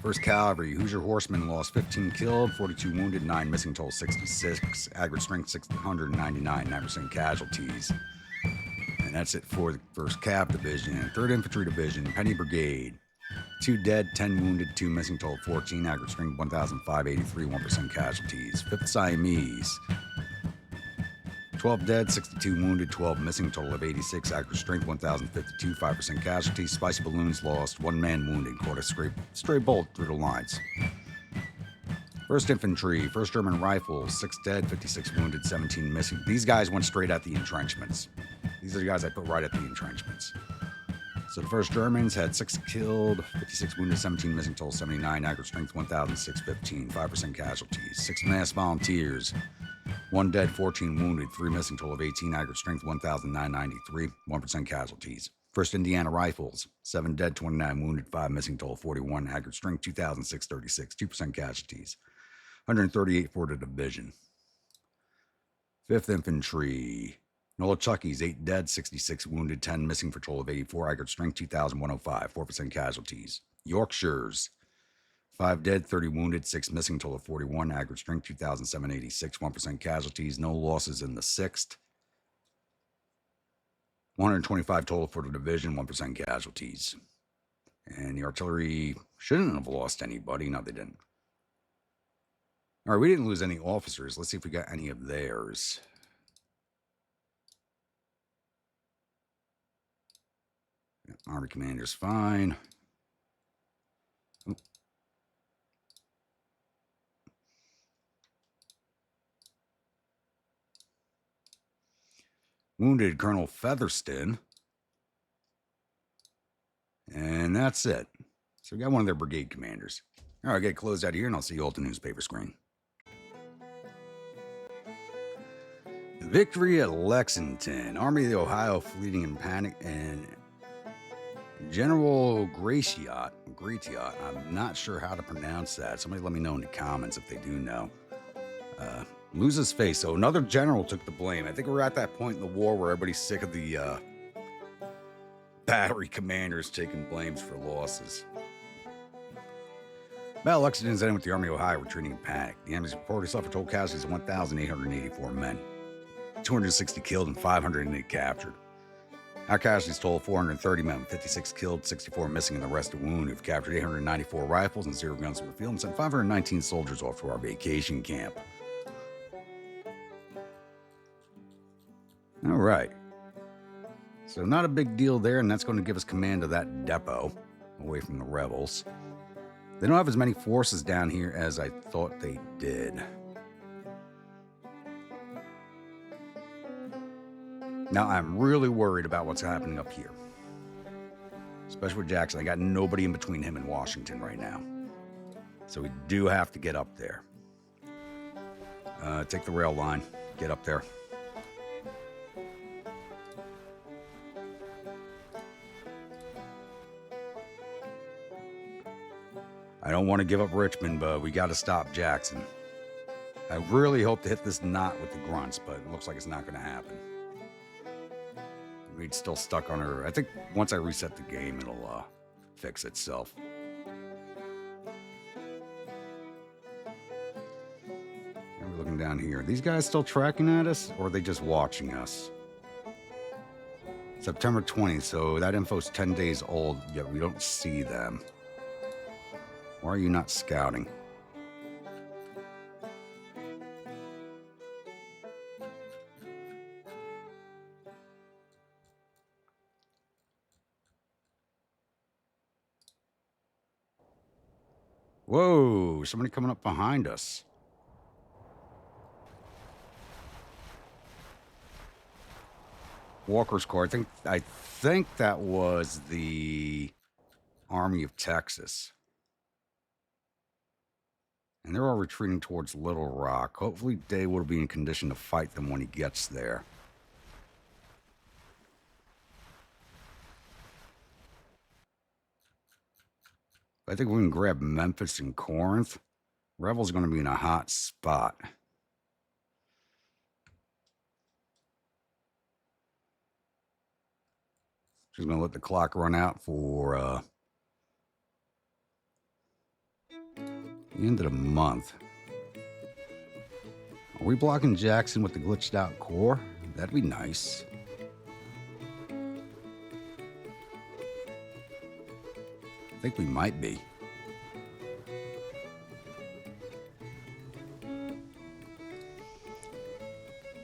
1st Cavalry, Hoosier Horsemen lost 15 killed, 42 wounded, 9 missing, total 66. Aggregate strength 699, 9% casualties. And that's it for the 1st Cav Division. 3rd Infantry Division, Penny Brigade. 2 dead, 10 wounded, 2 missing, total 14. Aggregate strength 1,583, 1% casualties. 5th Siamese. 12 dead, 62 wounded, 12 missing, total of 86. Aggregate strength 1,052, 5% casualties. Spicy Balloons lost, 1 man wounded, caught a stray bolt through the lines. 1st Infantry, 1st German Rifles, 6 dead, 56 wounded, 17 missing. These guys went straight at the entrenchments. These are the guys I put right at the entrenchments. So the first Germans had 6 killed, 56 wounded, 17 missing, total 79, aggregate strength 1,615, 5% casualties. 6 mass volunteers, 1 dead, 14 wounded, 3 missing, total of 18, aggregate strength 1,993, 1% casualties. First Indiana Rifles, 7 dead, 29 wounded, 5 missing, total 41, aggregate strength 2,636, 2% casualties. 138 for the division. 5th Infantry, Nolichuckies, 8 dead, 66 wounded, 10 missing for total of 84, aggregate strength 2,105, 4% casualties. Yorkshires, 5 dead, 30 wounded, 6 missing, total of 41, aggregate strength 2,786, 1% casualties. No losses in the 6th. 125 total for the division, 1% casualties. And the artillery shouldn't have lost anybody. No, they didn't. All right, we didn't lose any officers. Let's see if we got any of theirs. Army commander's fine. Oh. Wounded Colonel Featherston. And that's it. So we got one of their brigade commanders. All right, get closed out here, and I'll see you all at the newspaper screen. The victory at Lexington. Army of the Ohio fleeing in panic, and General Gratiot, I'm not sure how to pronounce that. Somebody let me know in the comments if they do know. Loses face. So another general took the blame. I think we're at that point in the war where everybody's sick of the battery commanders taking blames for losses. Battle of Lexington is ending with the Army of Ohio retreating in panic. The enemy's reported suffered total casualties of 1,884 men, 260 killed and 508 captured. Our casualties total 430 men, 56 killed, 64 missing, and the rest are wounded. We've captured 894 rifles and 0 guns from the field and sent 519 soldiers off to our vacation camp. All right. So not a big deal there, and that's going to give us command of that depot away from the rebels. They don't have as many forces down here as I thought they did. Now, I'm really worried about what's happening up here. Especially with Jackson. I got nobody in between him and Washington right now. So we do have to get up there. Take the rail line. Get up there. I don't want to give up Richmond, but we got to stop Jackson. I really hope to hit this knot with the grunts, but it looks like it's not going to happen. We'd still stuck on her. I think once I reset the game, it'll fix itself. And we're looking down here. Are these guys still tracking at us, or are they just watching us? September 20th, so that info's 10 days old, yet we don't see them. Why are you not scouting? Whoa, somebody coming up behind us. Walker's Corps. I think that was the Army of Texas. And they're all retreating towards Little Rock. Hopefully Day will be in condition to fight them when he gets there. I think we can grab Memphis and Corinth. Rebels are going to be in a hot spot. She's going to let the clock run out for the end of the month. Are we blocking Jackson with the glitched out core? That'd be nice. I think we might be.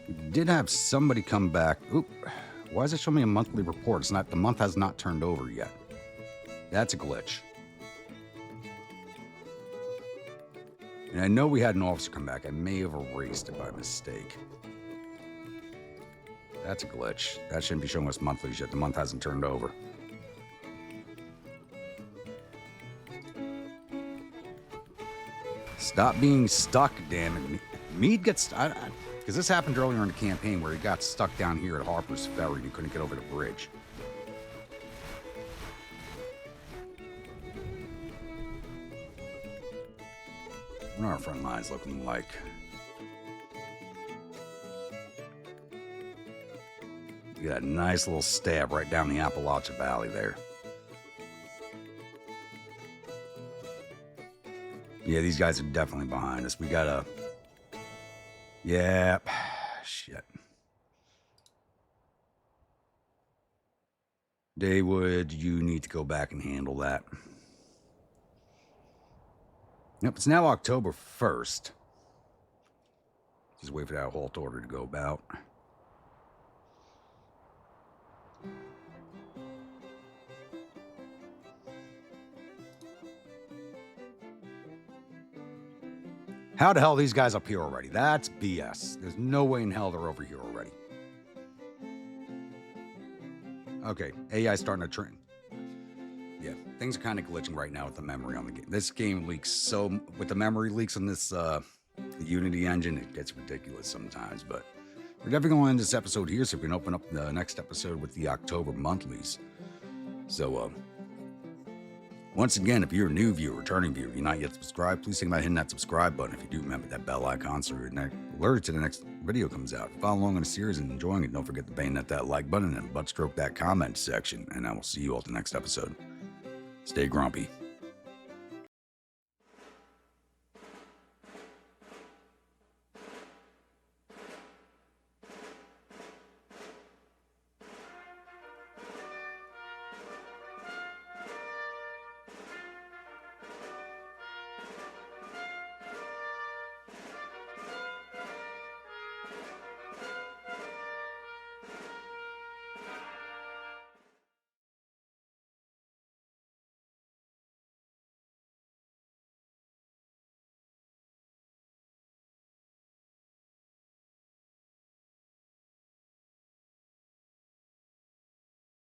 We did have somebody come back. Oop. Why is it showing me a monthly report? It's not, the month has not turned over yet. That's a glitch. And I know we had an officer come back. I may have erased it by mistake. That's a glitch. That shouldn't be showing us monthlies yet. The month hasn't turned over. Stop being stuck, damn it. Mead gets... Because this happened earlier in the campaign where he got stuck down here at Harper's Ferry and he couldn't get over the bridge. What are our front lines looking like? You got a nice little stab right down the Appalachia Valley there. Yeah, these guys are definitely behind us. We got a... Yeah. Shit. Daywood, you need to go back and handle that. Yep, it's now October 1st. Just wait for that halt order to go about. How the hell are these guys up here already? That's BS. There's no way in hell they're over here already. Okay, AI starting to train. Yeah, things are kind of glitching right now with the memory on the game. This game leaks so... With the memory leaks on this the Unity engine, it gets ridiculous sometimes. But we're definitely going to end this episode here so we can open up the next episode with the October monthlies. So, once again, if you're a new viewer, returning viewer, you're not yet subscribed, please think about hitting that subscribe button. If you do, remember that bell icon so you're alerted to the next video comes out. Follow along in the series and enjoying it. Don't forget to bayonet that like button and butt stroke that comment section. And I will see you all at the next episode. Stay grumpy.